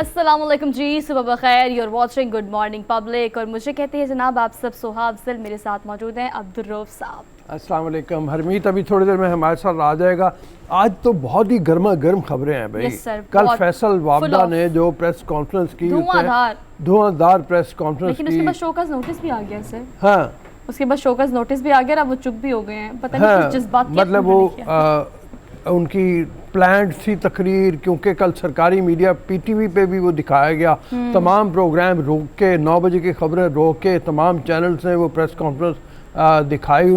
अस्सलामुअलैकुम जी, सुबह बखैर। You're watching good morning public. और मुझे कहते हैं जनाब आप सब सोहा अफजल, मेरे साथ मौजूद हैं अब्दुल रऊफ साहब। अस्सलाम वालेकुम। हरमीत अभी थोड़ी देर में हमारे साथ आ जाएगा। आज तो बहुत ही गर्मा गर्म खबरें हैं भाई। कल फैसल वाबदा ने जो प्रेस कॉन्फ्रेंस की, धुआंधार प्रेस कॉन्फ्रेंस की, लेकिन उसके बाद शोकस नोटिस भी आ गया सर। हाँ, उसके बाद शोकस नोटिस भी आ गया, अब वो चुप भी हो गए हैं। पता नहीं किस जज्बात के, मतलब वो उनकी प्लान्ड थी तकरीर, क्योंकि कल सरकारी मीडिया पीटीवी पे भी वो दिखाया गया। तमाम प्रोग्राम रोक के, 9 बजे की खबरें रोक के तमाम चैनल्स ने वो प्रेस कॉन्फ्रेंस दिखाई।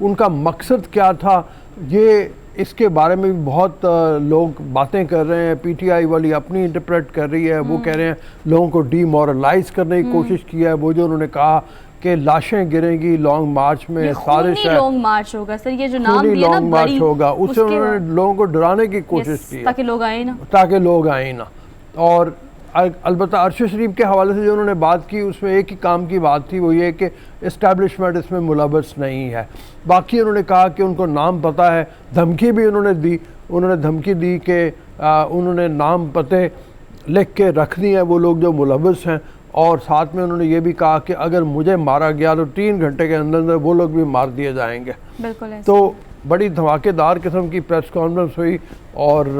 उनका मकसद क्या था, ये इसके बारे में भी बहुत लोग बातें कर रहे हैं। पीटीआई वाली अपनी इंटरप्रेट कर रही है, वो कह रहे हैं लोगों को डीमोरलाइज करने की कोशिश की है। वो जो उन्होंने कहा कि लाशें गिरेंगी लॉन्ग मार्च में, साजिश है, लॉन्ग मार्च होगा सर, ये जो नाम दिया ना लॉन्ग मार्च होगा, उससे उन्होंने लोगों को डराने की कोशिश की ताकि लोग आए ना। और अलबत्ता अरशद शरीफ के हवाले से जो उन्होंने बात की, उसमें एक ही काम की बात थी, वो ये कि इस्टेब्लिशमेंट इसमें मुलव्वस नहीं है। बाकी उन्होंने कहा कि उनको नाम पता है। धमकी भी उन्होंने धमकी दी कि उन्होंने नाम पते लिख के रख दिए हैं वो लोग जो मुलव्वस हैं। और साथ में उन्होंने ये भी कहा कि अगर मुझे मारा गया तो 3 घंटे के अंदर अंदर वो लोग भी मार दिए जाएंगे। बिल्कुल। तो बड़ी धमाकेदार किस्म की प्रेस कॉन्फ्रेंस हुई और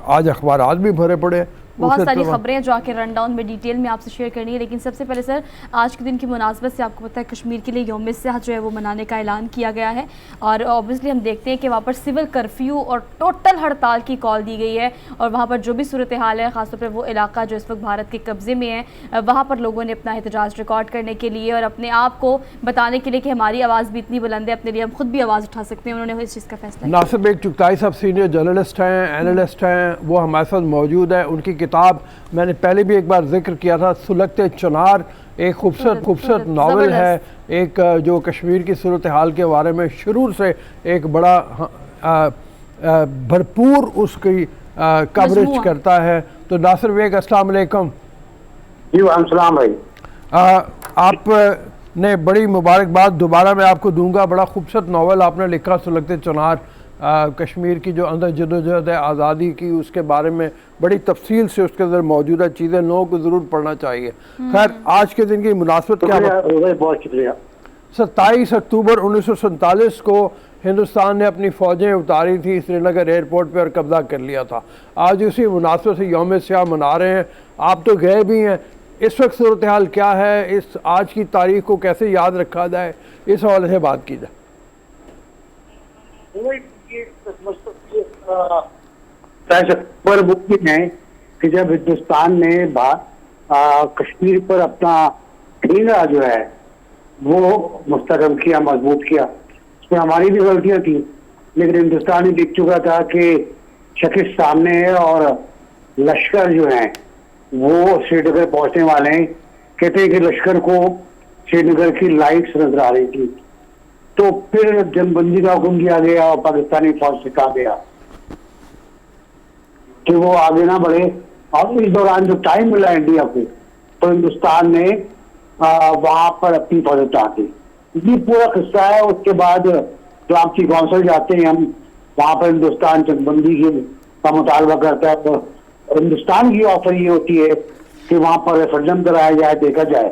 आज अखबारात भी भरे पड़े। बहुत सारी खबरें जो आके रन डाउन में डिटेल में आपसे शेयर करनी है। लेकिन सबसे पहले सर, आज के दिन की मुनासबत से आपको पता है कश्मीर के लिए यौम सियाहत जो है वो मनाने का ऐलान किया गया है। और ऑब्वियसली हम देखते हैं कि वहाँ पर सिविल कर्फ्यू और टोटल हड़ताल की कॉल दी गई है। और वहाँ पर जो भी सूरत हाल है, ख़ासतौर पर वो इलाका जो इस वक्त भारत के कब्ज़े में है, वहाँ पर लोगों ने अपना एहतजाज रिकॉर्ड करने के लिए और अपने आप को बताने के लिए कि हमारी आवाज़ भी इतनी बुलंद है, अपने लिए हम खुद भी आवाज़ उठा सकते हैं, उन्होंने इस चीज़ का फैसला। नासिर बेग चुगताई साहब सीनियर जर्नलिस्ट हैं, एनालिस्ट हैं, वो हमारे साथ मौजूद है। उनकी किताब मैंने पहले भी एक बार जिक्र किया था, सुलगते चनार, एक खूबसूरत नावल है, एक जो कश्मीर की सूरत हाल के बारे में शुरू से एक बड़ा भरपूर उसकी कवरेज करता है। तो नासिर बेग अस्सलाम वालेकुम। जी वालेकुम सलाम भाई। आपने बड़ी मुबारकबाद दोबारा मैं आपको दूंगा। बड़ा खूबसूरत नावल आपने लिखा, सुलगते चनार। कश्मीर की जो अंदर जदोजहद है आज़ादी की, उसके बारे में बड़ी तफसील से उसके अंदर मौजूदा चीज़ें लोगों को ज़रूर पढ़ना चाहिए। खैर, आज के दिन की मुनासबत क्या है? बहुत शुक्रिया। 27 अक्टूबर 1947 को हिंदुस्तान ने अपनी फ़ौजें उतारी थी श्रीनगर एयरपोर्ट पर और कब्ज़ा कर लिया था। आज उसी मुनासबत से यौम सियाह मना रहे हैं। आप तो गए भी हैं, इस वक्त सूरत हाल क्या है, इस आज की तारीख को कैसे याद रखा जाए, इस हवाले से बात की जाए। पर मुमकिन है कि जब हिंदुस्तान ने कश्मीर पर अपना ठेंगा जो है वो मुस्तहकम किया, मजबूत किया, उसमें हमारी भी गलतियां थी, लेकिन हिंदुस्तान ही दिख चुका था कि शक्ल सामने है और लश्कर जो है वो श्रीनगर पहुंचने वाले हैं। कहते हैं कि लश्कर को श्रीनगर की लाइट्स नजर आ रही थी। तो फिर जमबंदी का हुक्म दिया गया और पाकिस्तानी फौज से कहा गया कि वो आगे ना बढ़े। और इस दौरान जो टाइम मिला इंडिया को, तो हिंदुस्तान ने वहां पर अपनी फौज उतार दी। ये पूरा किस्सा है। उसके बाद जो आपकी कौंसिल जाते हैं हम, वहां पर हिंदुस्तान जमबंदी का मुतालबा करता है। तो हिंदुस्तान की ऑफर ये होती है कि वहां पर रेफरेंडम कराया जाए, देखा जाए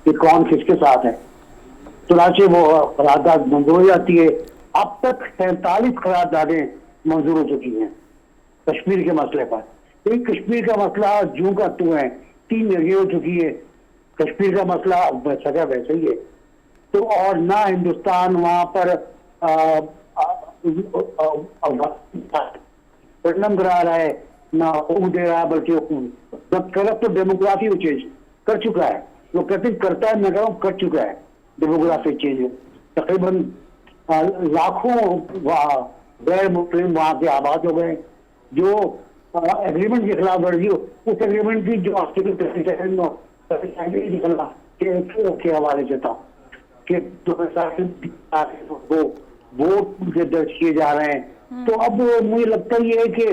कि कौन किसके साथ है। चुनाचे वो करारदाद मंजूर हो जाती है। अब तक 47 करारदादें मंजूर हो चुकी हैं कश्मीर के मसले पर। एक कश्मीर का मसला जूं का तू है, 3 जगह हो चुकी है। कश्मीर का मसला सजा वैसे ही है। तो और ना हिंदुस्तान वहां पर रेफरेंडम करा रहा है, ना हुकूम दे रहा है, बल्कि गलत तो डेमोग्राफी चेंज कर चुका है। वो कहते करता है, मैं कह रहा हूँ कर चुका है डेमोग्राफी चेंज। तकरीबन लाखों गैर मुस्लिम वहां के आबाद हो गए। जो एग्रीमेंट के खिलाफ वर्जी हो, उस एग्रीमेंट की जो निकला के हवाले से था कि वोट दर्ज किए जा रहे हैं। तो अब मुझे लगता ये है कि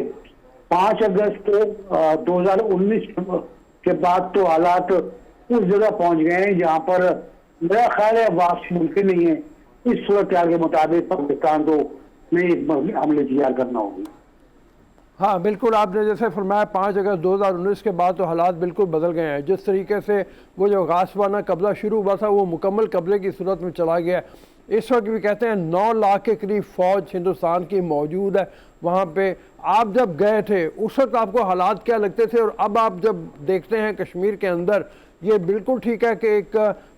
5 अगस्त 2019 के बाद तो हालात उस जगह पहुंच गए हैं जहां पर मेरा ख्याल है वापसी मुमकिन नहीं है। इस सूरत के मुताबिक पाकिस्तान को नई हमले तैयार करना होगी। हाँ बिल्कुल, आपने जैसे फरमाया 5 अगस्त 2019 के बाद तो हालात बिल्कुल बदल गए हैं। जिस तरीके से वो जो गासबाना कब्ज़ा शुरू हुआ था वो मुकम्मल कब्ज़े की सूरत में चला गया। इस वक्त भी कहते हैं 9 लाख के करीब फ़ौज हिंदुस्तान की मौजूद है वहाँ पे। आप जब गए थे उस वक्त आपको हालात क्या लगते थे, और अब आप जब देखते हैं कश्मीर के अंदर, ये बिल्कुल ठीक है कि एक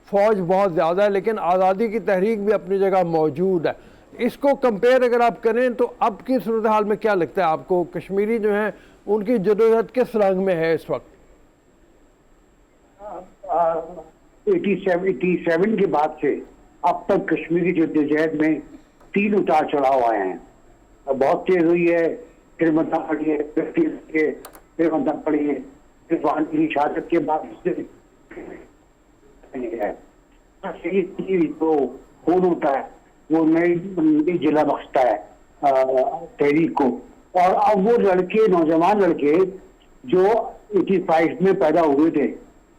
फ़ौज बहुत ज़्यादा है लेकिन आज़ादी की तहरीक भी अपनी जगह मौजूद है। इसको कंपेयर अगर आप करें तो अब की सूरत हाल में क्या लगता है आपको, कश्मीरी जो हैं उनकी ज़रूरत किस रंग में है इस वक्त? 87 के बाद से अब तक कश्मीरी जद्दोजहद में 3 उतार चढ़ाव आए हैं। बहुत तेज हुई है, फिर मदद पड़ी है, फिर मदद पड़ी है, फिर वहां की शहादत के बाद तो खून होता है, वो नई जिला बख्शता है तहरीक को। और अब वो लड़के, नौजवान लड़के जो 85 में पैदा हुए थे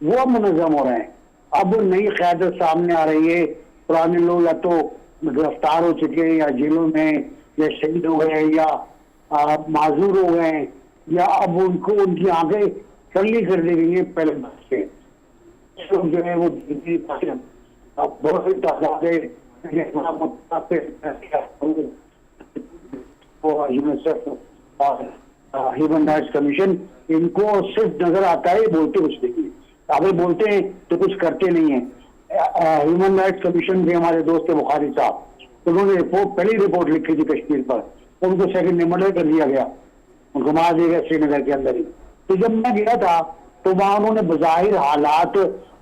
वो मुनज़्ज़म हो रहे हैं। अब नई क़यादत सामने आ रही है। पुराने लोग या तो गिरफ्तार हो चुके हैं या जेलों में, या शहीद हो गए या माजूर हो गए, या अब उनको उनकी आंखें सल्ली कर दी गई है पहले से। जो है वो अब बहुत ही तादाद है। ह्यूमन राइट्स कमीशन इनको सिर्फ नजर आता है, बोलते कुछ नहीं है। अगर बोलते हैं तो कुछ करते नहीं है। ह्यूमन राइट्स कमीशन के हमारे दोस्त बुखारी साहब, उन्होंने पहली रिपोर्ट लिखी थी कश्मीर पर, उनको सेकंड में मर्डर कर दिया गया, उनको मार दिया गया श्रीनगर के अंदर ही। तो जब मैं गया था तो वहां उन्होंने बज़ाहिर हालात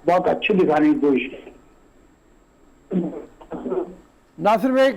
बहुत अच्छे दिखाने की कोशिश की। नासिर भाई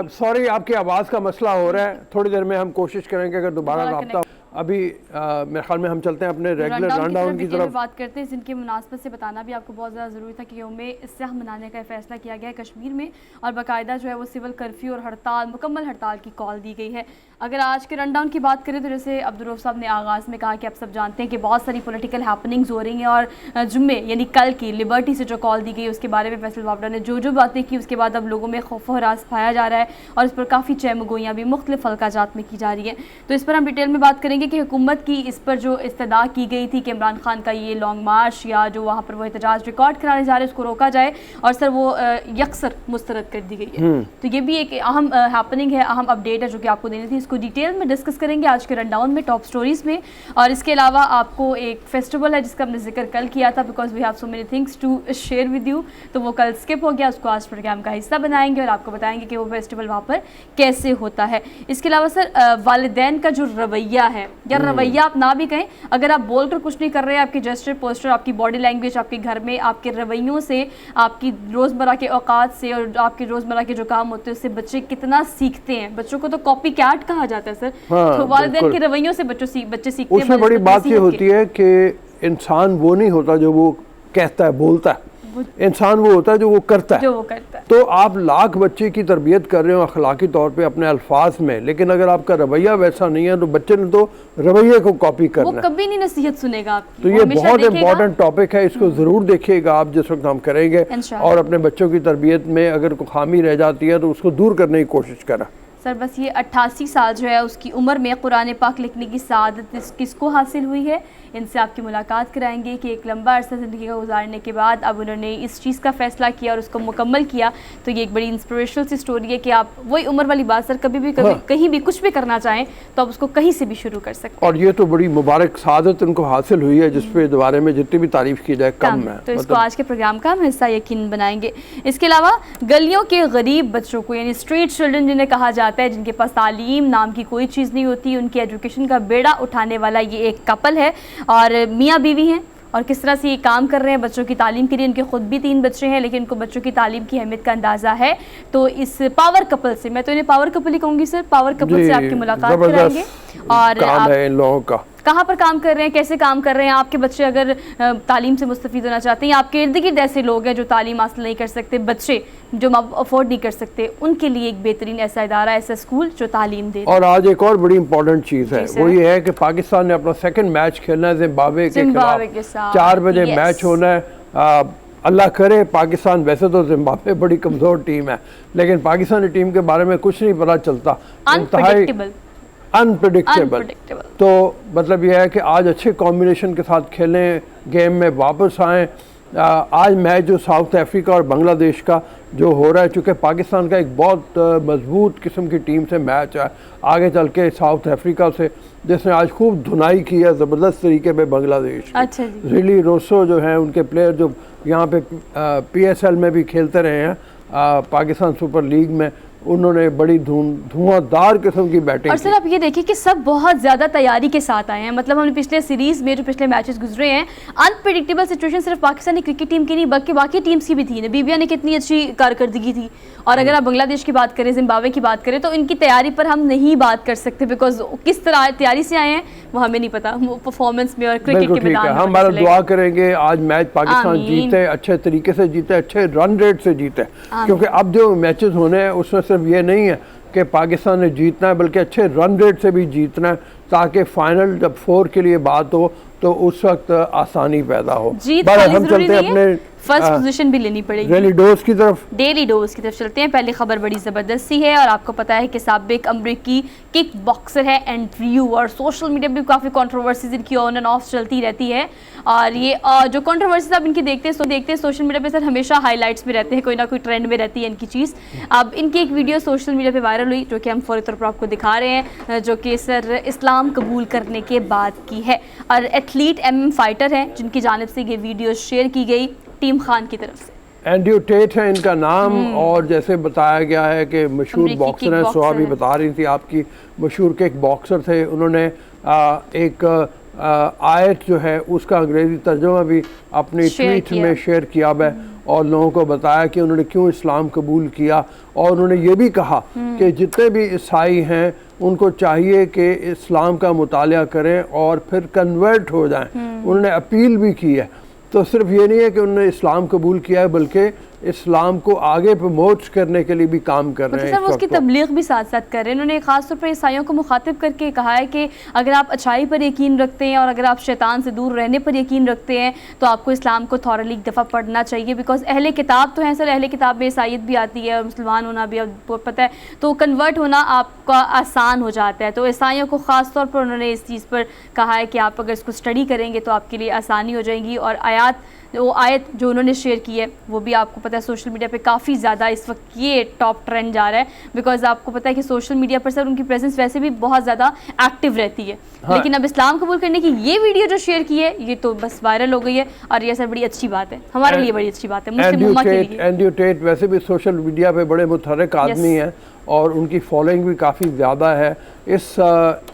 सॉरी, आपकी आवाज़ का मसला हो रहा है, थोड़ी देर में हम कोशिश करेंगे अगर दोबारा रब्ता। अभी मेरे ख्याल में हम चलते हैं अपने रेगुलर रनडाउन की तरफ। बात करते हैं जिनकी मुनासबत से बताना भी आपको बहुत ज़्यादा ज़रूरी था कि यौम इस्लाह मनाने का फैसला किया गया है कश्मीर में, और बाकायदा जो है वो सिविल कर्फ्यू और हड़ताल, मुकम्मल हड़ताल की कॉल दी गई है। अगर आज के रनडाउन की बात करें तो जैसे अब्दुल रऊफ साहब ने आगाज़ में कहा कि आप सब जानते हैं कि बहुत सारी पॉलिटिकल हैपनिंग्स हो रही हैं, और जुम्मे यानी कल की लिबर्टी से जो कॉल दी गई उसके बारे में फैसल वापडा ने जो बातें की, उसके बाद अब लोगों में खौफ व हरास पाया जा रहा है और इस पर काफ़ी चहमगोइयाँ भी मुख्तलिफ हल्काजात में की जा रही हैं। तो इस पर हम डिटेल में बात करेंगे कि हुकूमत की इस पर जो इस्तदा की गई थी कि इमरान खान का ये लॉन्ग मार्च या जो वहाँ पर वो एहतजाज रिकॉर्ड कराने जा रहे हैं उसको रोका जाए, और सर वो यकसर मुस्तरद कर दी गई है। तो ये भी एक अहम हैपनिंग है, अहम अपडेट है जो कि आपको देनी थी। इसको डिटेल में डिस्कस करेंगे आज के रनडाउन में, टॉप स्टोरीज में। और इसके अलावा आपको एक फेस्टिवल है जिसका हमने जिक्र कल किया था, because we have so many things to share with you, तो वो कल स्किप हो गया, उसको आज प्रोग्राम का हिस्सा बनाएंगे और आपको बताएंगे कि वो फेस्टिवल वहाँ पर कैसे होता है। इसके अलावा सर वालिदैन का जो रवैया है, या रवैया आप ना भी कहें, अगर आप बोलकर कुछ नहीं कर रहे हैं, आपकी जेस्चर, पोस्टर, आपकी बॉडी लैंग्वेज, आपके घर में आपके रवैयों से, आपकी रोज़मर्रा के औकात से और आपके रोज़मर्रा के जो काम होते हैं उससे बच्चे कितना सीखते हैं। बच्चों को तो कॉपी कैट कहा जाता है सर। हाँ, तो वालिदैन के रवैयों से बच्चे सीखते हैं। उसमें बड़ी बात ये होती है कि इंसान वो नहीं होता जो वो कहता है, बोलता है, इंसान वो होता है जो वो करता है। तो आप लाख बच्चे की तरबियत कर रहे हो अखलाकी तौर पे अपने अल्फाज में, लेकिन अगर आपका रवैया वैसा नहीं है तो बच्चे ने तो रवैये को कॉपी करना है, वो कभी नहीं नसीहत सुनेगा आपकी। तो ये बहुत इंपॉर्टेंट टॉपिक है, इसको ज़रूर देखिएगा आप जिस वक्त हम करेंगे, और अपने बच्चों की तरबियत में अगर कोई खामी रह जाती है तो उसको दूर करने की कोशिश करें। सर बस ये 88 साल जो है उसकी उम्र में कुरान पाक लिखने की सआदत किसको हासिल हुई है, इनसे आपकी मुलाकात कराएंगे कि एक लंबा अरसा ज़िंदगी का गुजारने के बाद अब उन्होंने इस चीज़ का फ़ैसला किया और उसको मुकम्मल किया। तो ये एक बड़ी इंस्पिरेशनल सी स्टोरी है कि आप वही उम्र वाली बात सर, कभी कहीं भी कुछ भी करना चाहें तो आप उसको कहीं से भी शुरू कर सकते हैं। और ये तो बड़ी मुबारक सआदत उनको हासिल हुई है जिसपे बारे में जितनी भी तारीफ़ की जाए कम है। तो इसको आज के प्रोग्राम का हम हिस्सा यकीन बनाएंगे। इसके अलावा गलियों के गरीब बच्चों को, यानी स्ट्रीट चिल्ड्रन जिन्हें कहा जाता है, जिनके पास तालीम नाम की कोई चीज़ नहीं होती, उनकी एजुकेशन का बेड़ा उठाने वाला ये एक कपल है, और मियाँ बीवी हैं, और किस तरह से ये काम कर रहे हैं बच्चों की तालीम के लिए। उनके खुद भी 3 बच्चे हैं, लेकिन उनको बच्चों की तालीम की अहमियत का अंदाज़ा है। तो इस पावर कपल से, मैं तो इन्हें पावर कपल ही कहूँगी सर, पावर कपल से आपकी मुलाकात कराएंगे। और काम है इन लोगों का, कहाँ पर काम कर रहे हैं, कैसे काम कर रहे हैं, आपके बच्चे अगर तालीम से मुस्तफ़ीद होना चाहते हैं, या आपके इर्द गिर्द ऐसे लोग हैं जो तालीम हासिल नहीं कर सकते, बच्चे जो अफोर्ड नहीं कर सकते, उनके लिए एक बेहतरीन ऐसा इदारा, ऐसा स्कूल जो तालीम दे। और आज एक और बड़ी इंपॉर्टेंट चीज़ है, वो ये है कि पाकिस्तान ने अपना सेकंड मैच खेलना है जिम्बाब्वे के खिलाफ। 4 बजे मैच होना है। अल्लाह करे पाकिस्तान, वैसे तो जिम्बाब्वे बड़ी कमज़ोर टीम है, लेकिन पाकिस्तानी टीम के बारे में कुछ नहीं पता चलता, इंतहाई अनप्रेडिक्टेबल। तो मतलब यह है कि आज अच्छे कॉम्बिनेशन के साथ खेलें, गेम में वापस आएँ। आज मैच जो साउथ अफ्रीका और बांग्लादेश का जो हो रहा है, चूँकि पाकिस्तान का एक बहुत मजबूत किस्म की टीम से मैच है, आगे चल के साउथ अफ्रीका से जिसने आज खूब धुनाई की है ज़बरदस्त तरीके पे बांग्लादेश की। अच्छा जी। रिली रोसो जो हैं उनके प्लेयर जो यहाँ पे PSL में भी खेलते रहे हैं, पाकिस्तान सुपर लीग में, उन्होंने बड़ी धुआंधार किस्म की बैटिंग और सर आप ये देखिए कि सब बहुत ज़्यादा तैयारी के साथ आए हैं। मतलब हमने पिछले सीरीज़ में जो पिछले मैचेस गुजरे हैं, अनप्रेडिक्टेबल सिचुएशन सिर्फ पाकिस्तानी क्रिकेट टीम की नहीं बल्कि बाकी टीम्स की भी थी। नबीबिया ने कितनी अच्छी कारकर्दगी थी, और अगर आप बांग्लादेश की बात करें, जिम्बाब्वे की बात करें, तो इनकी तैयारी पर हम नहीं बात कर सकते, बिकॉज किस तरह तैयारी से आए हैं वो हमें नहीं पता, परफॉर्मेंस में और क्रिकेट के मैदान में। हम हमारा दुआ करेंगे आज मैच पाकिस्तान जीते, अच्छे तरीके से जीते, अच्छे रन रेट से जीते, क्योंकि अब जो मैचेस होने हैं उसमें सिर्फ ये नहीं है कि पाकिस्तान ने जीतना है, बल्कि अच्छे रन रेट से भी जीतना है, ताकि फाइनल जब 4 के लिए बात हो तो उस वक्त आसानी पैदा हो। हम चलते हैं अपने फर्स्ट पोजीशन भी लेनी पड़ेगी। डेली डोज की तरफ चलते हैं। पहली खबर बड़ी ज़बरदस्त सी है, और आपको पता है कि साबिक अमरीकी किक बॉक्सर है एंड्रयू, और सोशल मीडिया पे काफ़ी कंट्रोवर्सीज इनकी ऑन एंड ऑफ चलती रहती है। और ये जो कंट्रोवर्सीज आप इनकी देखते हैं सोशल मीडिया पे सर हमेशा हाईलाइट्स में रहते हैं, कोई ना कोई ट्रेंड में रहती है इनकी चीज़। अब इनकी एक वीडियो सोशल मीडिया पर वायरल हुई, जो कि हम फौरी तौर पर आपको दिखा रहे हैं, जो कि सर इस्लाम कबूल करने के बाद की है। और एथलीट MM फाइटर हैं जिनकी जानिब से ये वीडियो शेयर की गई टीम खान की तरफ से। एंड्रयू टेट है इनका नाम, और जैसे बताया गया है कि मशहूर बॉक्सर हैं, सुहा भी बता रही थी आपकी, मशहूर किक बॉक्सर थे। उन्होंने एक आयत जो है उसका अंग्रेज़ी तर्जुमा भी अपनी ट्वीट में शेयर किया है, और लोगों को बताया कि उन्होंने क्यों इस्लाम कबूल किया। और उन्होंने ये भी कहा कि जितने भी ईसाई हैं उनको चाहिए कि इस्लाम का मुतालिया करें और फिर कन्वर्ट हो जाएं। उन्होंने अपील भी की है। तो सिर्फ ये नहीं है कि उन्होंने इस्लाम कबूल किया है, बल्कि इस्लाम को आगे प्रमोट करने के लिए भी काम कर रहे हैं। मतलब उसकी तबलीग भी साथ साथ कर रहे हैं। उन्होंने खास तौर पर ईसाइयों को मुखातिब करके कहा है कि अगर आप अच्छाई पर यकीन रखते हैं और अगर आप शैतान से दूर रहने पर यकीन रखते हैं तो आपको इस्लाम को थॉरली एक दफ़ा पढ़ना चाहिए, बिकॉज अहले किताब तो हैं सर, अहले किताब में ईसाइयत भी आती है और मुसलमान होना भी आपको पता है, तो कन्वर्ट होना आपका आसान हो जाता है। तो ईसाइयों को ख़ास तौर पर उन्होंने इस चीज़ पर कहा है कि आप अगर इसको स्टडी करेंगे तो आपके लिए आसानी हो जाएगी। और वो आयत जो उन्होंने शेयर की है वो भी आपको पता है सोशल मीडिया पे काफ़ी ज़्यादा इस वक्त ये टॉप ट्रेंड जा रहा है, बिकॉज आपको पता है कि सोशल मीडिया पर सर उनकी प्रेजेंस वैसे भी बहुत ज़्यादा एक्टिव रहती है। हाँ। लेकिन अब इस्लाम कबूल करने की ये वीडियो जो शेयर की है ये तो बस वायरल हो गई है, और ये सर बड़ी अच्छी बात है, हमारे लिए बड़ी अच्छी बात है, मुस्लिम उम्मा के लिए। एंड्रयू टेट वैसे भी सोशल मीडिया पे बड़े मुतहर्रिक आदमी हैं और उनकी फॉलोइंग भी काफ़ी ज़्यादा है। इस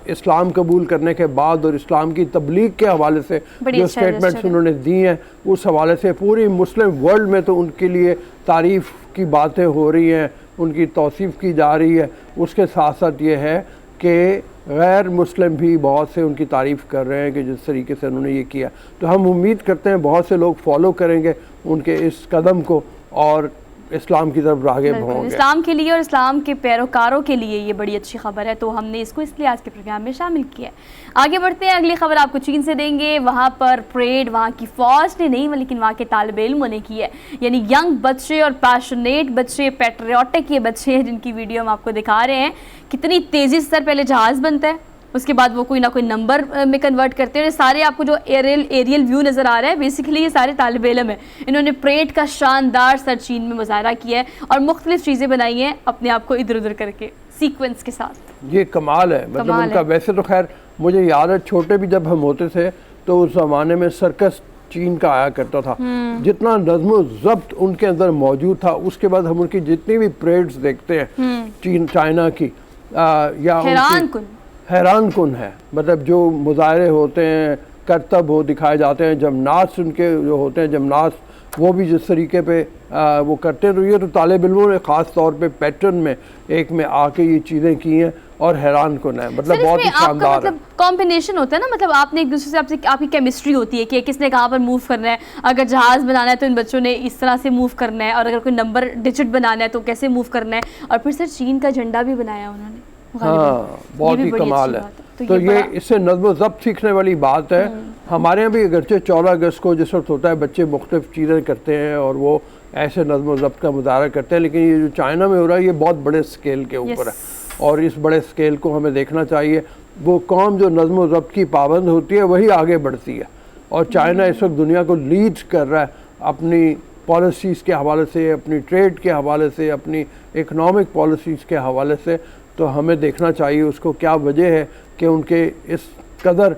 इस्लाम कबूल करने के बाद और इस्लाम की तबलीग के हवाले से जो स्टेटमेंट्स उन्होंने दी हैं उस हवाले से पूरी मुस्लिम वर्ल्ड में तो उनके लिए तारीफ़ की बातें हो रही हैं, उनकी तौसीफ़ की जा रही है। उसके साथ साथ ये है कि गैर मुस्लिम भी बहुत से उनकी तारीफ़ कर रहे हैं कि जिस तरीके से उन्होंने ये किया। तो हम उम्मीद करते हैं बहुत से लोग फॉलो करेंगे उनके इस कदम को और इस्लाम की तरफ आगे बढ़ेंगे। इस्लाम के लिए और इस्लाम के पैरोकारों के लिए ये बड़ी अच्छी खबर है, तो हमने इसको इसलिए आज के प्रोग्राम में शामिल किया है। आगे बढ़ते हैं, अगली खबर आपको चीन से देंगे। वहाँ पर परेड वहाँ की फ़ौज ने नहीं लेकिन वहाँ के तालिब इल्मों ने की है, यानी यंग बच्चे और पैशनेट बच्चे, पैट्रियोटिक ये बच्चे हैं जिनकी वीडियो हम आपको दिखा रहे हैं। कितनी तेज़ी से सर पहले जहाज़ बनता है, उसके बाद वो कोई ना कोई नंबर में कन्वर्ट करते हैं। सारे आपको जो एरियल व्यू नज़र आ रहा है बेसिकली ये सारे तालिब इल्म है। इन्होंने परेड का शानदार सर चीन में मुजाहरा किया है और मुख्तलिफ चीज़ें बनाई हैं अपने आप को इधर उधर करके सीक्वेंस के साथ। ये कमाल है, मतलब उनका वैसे तो खैर मुझे याद है छोटे भी जब हम होते थे तो उस ज़माने में सर्कस चीन का आया करता था, जितना नज़्म ज़ब्त उनके अंदर मौजूद था। उसके बाद हम उनकी जितनी भी परेड्स देखते हैं चाइना की या हैरान कुन है, मतलब जो मुजाहरे होते हैं, करतब हो दिखाए जाते हैं, जमनास उनके जो होते हैं जमनास वो भी जिस तरीके पे वो करते हैं। तो ये तो तालिब इल्मों ने ख़ास तौर पे पैटर्न में एक में आके ये चीज़ें की हैं और हैरान कुन है, मतलब बहुत ही शानदार। मतलब कॉम्बिनेशन होता है ना, मतलब आपने एक दूसरे से आपसे आपकी केमिस्ट्री होती है कि किसने कहाँ पर मूव करना है। अगर जहाज़ बनाना है तो इन बच्चों ने इस तरह से मूव करना है, और अगर कोई नंबर डिजिट बनाना है तो कैसे मूव करना है। और फिर सर चीन का झंडा भी बनाया उन्होंने। हाँ, बहुत ही कमाल है। तो ये इससे नज़्म ज़ब्त सीखने वाली बात है। हमारे यहाँ भी अगरचे 14 अगस्त को जिस वक्त होता है बच्चे मुख्तलिफ चीज़ें करते हैं और वो ऐसे नज़्म ज़ब्त का मुजाहरा करते हैं, लेकिन ये जो चाइना में हो रहा है ये बहुत बड़े स्केल के ऊपर है। और इस बड़े स्केल को हमें देखना चाहिए। वो कौम जो नज़्म व ज़ब्त की पाबंद होती है वही आगे बढ़ती है, और चाइना इस वक्त दुनिया को लीड कर रहा है अपनी पॉलिसीज़ के हवाले से, अपनी ट्रेड के हवाले से, अपनी इकनॉमिक पॉलिसीज़ के हवाले से। तो हमें देखना चाहिए उसको क्या वजह है कि उनके इस कदर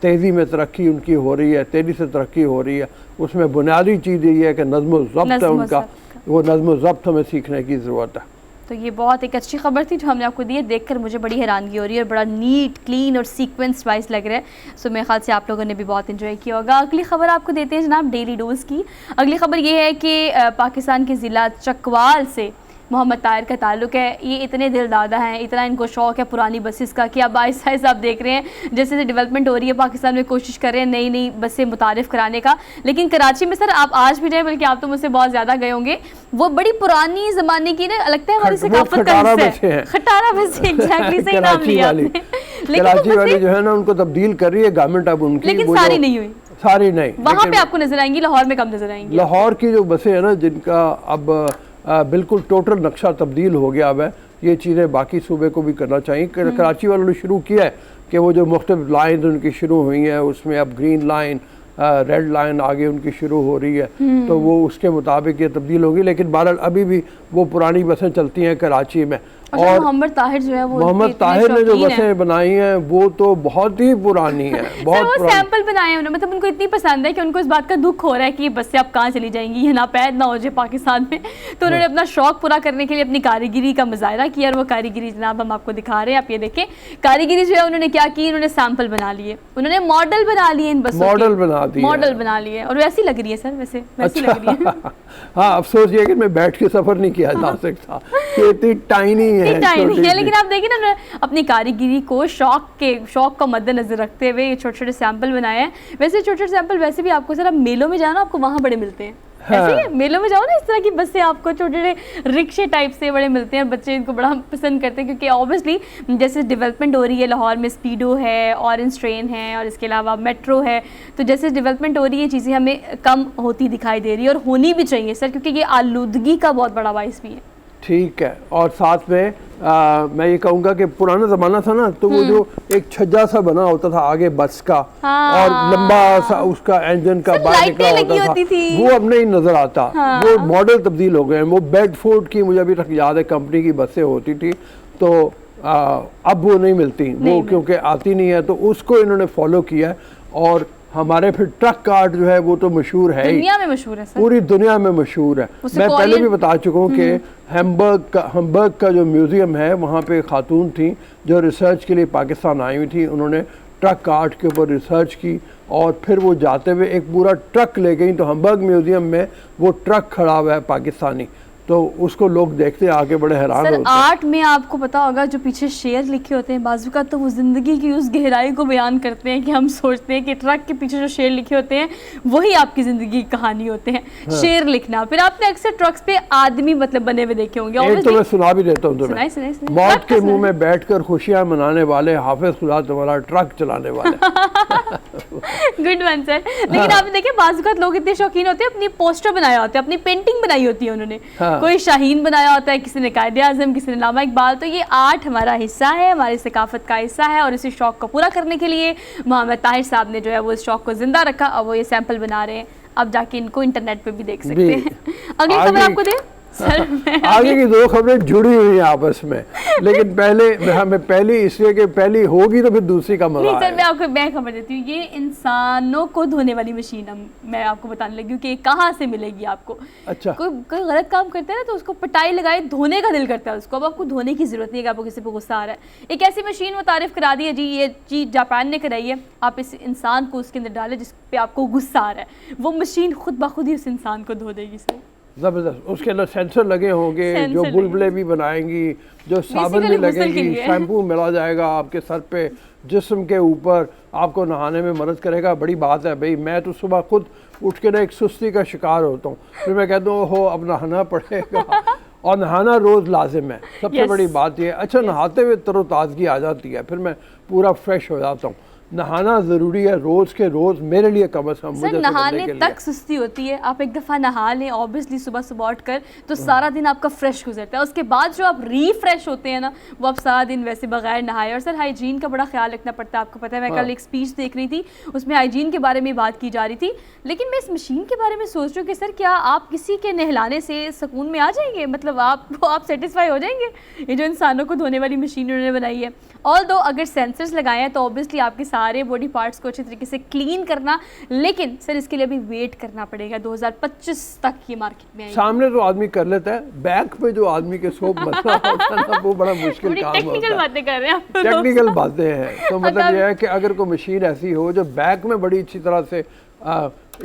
तेज़ी में तरक्की उनकी हो रही है, तेज़ी से तरक्की हो रही है। उसमें बुनियादी चीज़ यही है कि नज़्म व ज़ब्त है उनका, वो नज़्म व ज़ब्त हमें सीखने की ज़रूरत है। तो ये बहुत एक अच्छी खबर थी जो हमने आपको दी है, देखकर मुझे बड़ी हैरानगी हो रही है और बड़ा नीट, क्लीन और सीक्वेंस वाइज लग रहा है। सो मेरे ख्याल से आप लोगों ने भी बहुत इन्जॉय किया होगा। अगली खबर आपको देते हैं जनाब डेली डोज की। अगली खबर ये है कि पाकिस्तान के ज़िला चकवाल से मोहम्मद ताहिर का ताल्लुक़ है। ये इतने दिलदादा हैं, इतना इनको शौक़ है पुरानी बसेस का कि अब आहिस्ता आहिस्ता आप देख रहे हैं जैसे जैसे डेवलपमेंट हो रही है पाकिस्तान में, कोशिश कर रहे हैं नई नई बसें मुतारिफ़ कराने का। लेकिन कराची में सर आप आज भी जाए, बल्कि आप तो मुझसे बहुत ज़्यादा गए होंगे, वो बड़ी पुरानी ज़माने की ना लगता है हमारी सकाफत का हिस्सा है। खटारा बसें, एग्जैक्टली सही नाम लिया आपने। कराची वाली जो है ना उनको तब्दील कर रही है गवर्नमेंट अब उनकी, लेकिन सारी नहीं हुई, सारी नहीं। वहाँ पे आपको नजर आएंगी, लाहौर में कम नजर आएंगी। लाहौर की जो बसें हैं ना जिनका अब बिल्कुल टोटल नक्शा तब्दील हो गया अब है, ये चीज़ें बाकी सूबे को भी करना चाहिए। कराची वालों ने शुरू किया है कि वो जो मुख्तलिफ लाइन उनकी शुरू हुई हैं उसमें अब ग्रीन लाइन, रेड लाइन आगे उनकी शुरू हो रही है, तो वो उसके मुताबिक ये तब्दील होगी। लेकिन बहरहाल अभी भी वो पुरानी बसें चलती हैं कराची में। और मोहम्मद ताहिर जो है वो, मोहम्मद ताहिर ने जो बसें बनाई हैं वो तो बहुत ही पुरानी है, बहुत वो सैंपल बनाए हैं उन्होंने, मतलब उनको इतनी पसंद है कि उनको इस बात का दुख हो रहा है कि ये बसें अब कहाँ चली जाएंगी, ये नापैद ना हो जाए पाकिस्तान में। तो उन्होंने अपना शौक पूरा करने के लिए अपनी कारीगिरी का मुजाहरा किया, और वो कारीगिरी जनाब हम आपको दिखा रहे हैं। आप ये देखें कारीगिरी जो है उन्होंने क्या की, उन्होंने सैंपल बना लिए, उन्होंने मॉडल बना लिए इन बसों, मॉडल बना लिए, और वैसी लग रही है सर, वैसे वैसी लग रही है। हाँ, अफसोस ये कि मैं बैठ के सफर नहीं किया जा सकता, इतनी टाइनी है। लेकिन आप देखिए ना अपनी कारीगिरी को शौक का मद्देनजर रखते हुए ये छोटे छोटे सैंपल बनाए हैं। वैसे छोटे छोटे सैंपल वैसे भी आपको सर, आप मेलों में जाना आपको वहाँ बड़े मिलते हैं। हाँ। ऐसे ही मेलों में जाओ ना, इस तरह की बसें आपको छोटे छोटे रिक्शे टाइप से बड़े मिलते हैं, बच्चे इनको बड़ा पसंद करते हैं क्योंकि ऑब्वियसली जैसे डेवलपमेंट हो रही है, लाहौर में स्पीडो है, ऑरेंज ट्रेन है, और इसके अलावा मेट्रो है, तो जैसे डेवलपमेंट हो रही है चीज़ें हमें कम होती दिखाई दे रही है, और होनी भी चाहिए सर, क्योंकि ये आलूदगी का बहुत बड़ा बाइस भी है। ठीक है, और साथ में मैं ये कहूँगा कि पुराना ज़माना था ना, तो वो जो एक छज्जा सा बना होता था आगे बस का, और लंबा सा उसका इंजन का बाहर निकला होता था, वो अब नहीं नज़र आता। वो मॉडल तब्दील हो गए हैं। वो बेडफोर्ड की मुझे अभी तक याद है कंपनी की बसें होती थी, तो अब वो नहीं मिलती, वो क्योंकि आती नहीं है, तो उसको इन्होंने फॉलो किया है। और हमारे फिर ट्रक कार्ड जो है वो तो मशहूर है, दुनिया में मशहूर है सर, पूरी दुनिया में मशहूर है। मैं पहले भी बता चुका हूँ कि हैम्बर्ग का जो म्यूज़ियम है वहाँ पे खातून थी जो रिसर्च के लिए पाकिस्तान आई हुई थी, उन्होंने ट्रक कार्ड के ऊपर रिसर्च की, और फिर वो जाते हुए एक पूरा ट्रक ले गई, तो हैम्बर्ग म्यूज़ियम में वो ट्रक खड़ा हुआ है पाकिस्तानी, तो उसको लोग देखते आके बड़े हैरान होते हैं। आर्ट में आपको पता होगा जो पीछे शेर लिखे होते हैं बाजू का, तो वो ज़िंदगी की उस गहराई को बयान करते हैं कि हम सोचते हैं कि ट्रक के पीछे जो शेर लिखे होते हैं वही आपकी ज़िंदगी की कहानी होते हैं। हाँ। शेर लिखना, फिर आपने अक्सर ट्रक्स पे आदमी मतलब बने हुए देखे होंगे। एक तो मैं सुना भी देता हूँ तुम्हें, मौत के मुंह में बैठकर खुशियाँ मनाने वाले हाफिज खुदा तुम्हारा ट्रक चलाने वाले। Good one sir. लेकिन आपने देखिए बाजू का लोग इतने शौकीन होते हैं, अपनी पोस्टर बनाया होता है, अपनी पेंटिंग बनाई होती है उन्होंने। कोई शाहीन बनाया होता है, किसी ने कायदे आज़म, किसी ने नामा इकबाल। तो ये आर्ट हमारा हिस्सा है, हमारी सकाफत का हिस्सा है, और इसी शौक़ को पूरा करने के लिए मोहम्मद ताहिर साहब ने जो है वो इस शौक़ को जिंदा रखा, और वो ये सैंपल बना रहे हैं। अब जाके इनको इंटरनेट पे भी देख सकते हैं। अगली खबर आपको दें सर। आगे की दो खबरें जुड़ी हुई हैं आपस में, लेकिन पहले हमें पहली इसलिए कि पहली होगी तो फिर दूसरी का मजा सर मैं आपको खबर देती हूँ। ये इंसानों को धोने वाली मशीन मैं आपको बताने लगी हूँ कि कहाँ से मिलेगी आपको। अच्छा, कोई गलत काम करते हैं ना तो उसको पटाई लगाए धोने का दिल करता है उसको। अब आपको धोने की जरूरत नहीं है कि आपको किसी पे गुस्सा आ रहा है। एक ऐसी मशीन वो तारीफ करा दी है जी, ये चीज़ जापान ने कराई है। आप इस इंसान को उसके अंदर डालें जिस पे आपको गुस्सा आ रहा है, वो मशीन खुद ब खुद ही उस इंसान को धो देगी सर। ज़बरदस्त। उसके अंदर सेंसर लगे होंगे जो बुलबुले भी बनाएंगी, जो साबुन भी लगेगी, शैम्पू मिला जाएगा आपके सर पे, जिस्म के ऊपर, आपको नहाने में मदद करेगा। बड़ी बात है भाई। मैं तो सुबह खुद उठ के ना एक सुस्ती का शिकार होता हूँ, फिर मैं कहता हूँ हो अब नहाना पड़ेगा और नहाना रोज़ लाजिम है। सबसे बड़ी बात यह अच्छा नहाते हुए तरोताज़गी आ जाती है, फिर मैं पूरा फ्रेश हो जाता हूँ। नहाना ज़रूरी है रोज़ के रोज़, मेरे लिए कम अज़ कम। सर नहाने तक सुस्ती होती है, आप एक दफ़ा नहा लें ऑब्वियसली सुबह सुबह उठकर तो सारा दिन आपका फ्रेश गुजरता है, उसके बाद जो आप रीफ्रेश होते हैं ना वो आप सारा दिन वैसे बगैर नहाए। और सर हाइजीन का बड़ा ख्याल रखना पड़ता है, आपको पता है मैं कल एक स्पीच देख रही थी उसमें हाइजीन के बारे में बात की जा रही थी, लेकिन मैं इस मशीन के बारे में सोच रही हूँ कि सर क्या आप किसी के नहलाने से सुकून में आ जाएंगे, मतलब आप सेटिस्फाई हो जाएंगे? ये जो इंसानों को धोने वाली मशीन उन्होंने बनाई है, ऑल दो अगर सेंसर्स लगाए हैं तो ऑब्वियसली आपके सारे बॉडी पार्ट्स को अच्छी तरीके से क्लीन करना, लेकिन सर इसके लिए अभी वेट करना पड़ेगा 2025 तक ये मार्केट में आएगी। सामने तो आदमी कर लेता है, बैक पे जो आदमी के सोप मसला होता है ना वो बड़ा मुश्किल काम होता है। टेक्निकल बातें कर रहे हैं आप, टेक्निकल बातें हैं, तो मतलब यह है कि अगर कोई मशीन ऐसी हो जो बैक में बड़ी अच्छी तरह से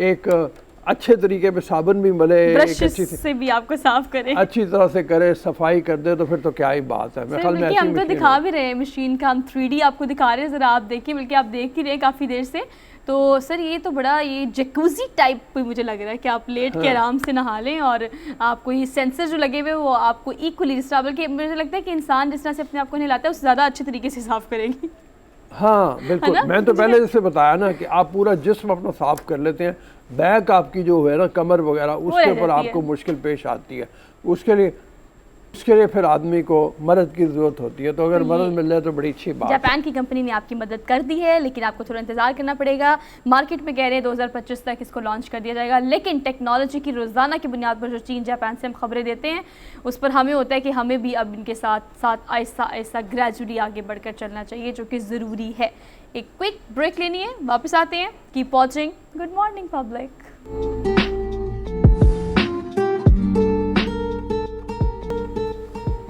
एक अच्छे तरीके पे साबुन भी मले, ब्रश से भी आपको साफ करे, अच्छी तरह से करे, सफाई कर दे, तो फिर तो क्या ही बात है। मैं ख्याल में हम तो दिखा भी रहे हैं मशीन का, हम 3D आपको दिखा रहे हैं, ज़रा आप देखिए, बल्कि आप देख ही रहे हैं काफ़ी देर से। तो सर ये तो बड़ा ये जकूजी टाइप पे मुझे लग रहा है कि आप लेट के आराम से नहा लें और आपको ये सेंसर जो लगे हुए वो आपको इक्वली जिस तरह, बल्कि मुझे लगता है कि इंसान जिस तरह से अपने आप को नहलाता है उससे ज़्यादा अच्छे तरीके से साफ़ करेंगी। हाँ बिल्कुल, मैं तो पहले जैसे बताया ना कि आप पूरा जिस्म अपना साफ कर लेते हैं, बैक आपकी जो है ना कमर वगैरह उसके ऊपर आपको मुश्किल पेश आती है, उसके लिए फिर आदमी को मदद की ज़रूरत होती है, तो अगर मदद मिल जाए तो बड़ी अच्छी बात है। जापान की कंपनी ने आपकी मदद कर दी है, लेकिन आपको थोड़ा इंतजार करना पड़ेगा। मार्केट में कह रहे हैं 2025 तक इसको लॉन्च कर दिया जाएगा, लेकिन टेक्नोलॉजी की रोज़ाना की बुनियाद पर जो चीन जापान से हम खबरें देते हैं उस पर हमें होता है कि हमें भी अब इनके साथ साथ आहिस्ता आहिस्ता ग्रेजुअली आगे बढ़कर चलना चाहिए, जो कि ज़रूरी है। एक क्विक ब्रेक लेनी है, वापस आते हैं। Keep watching good morning public.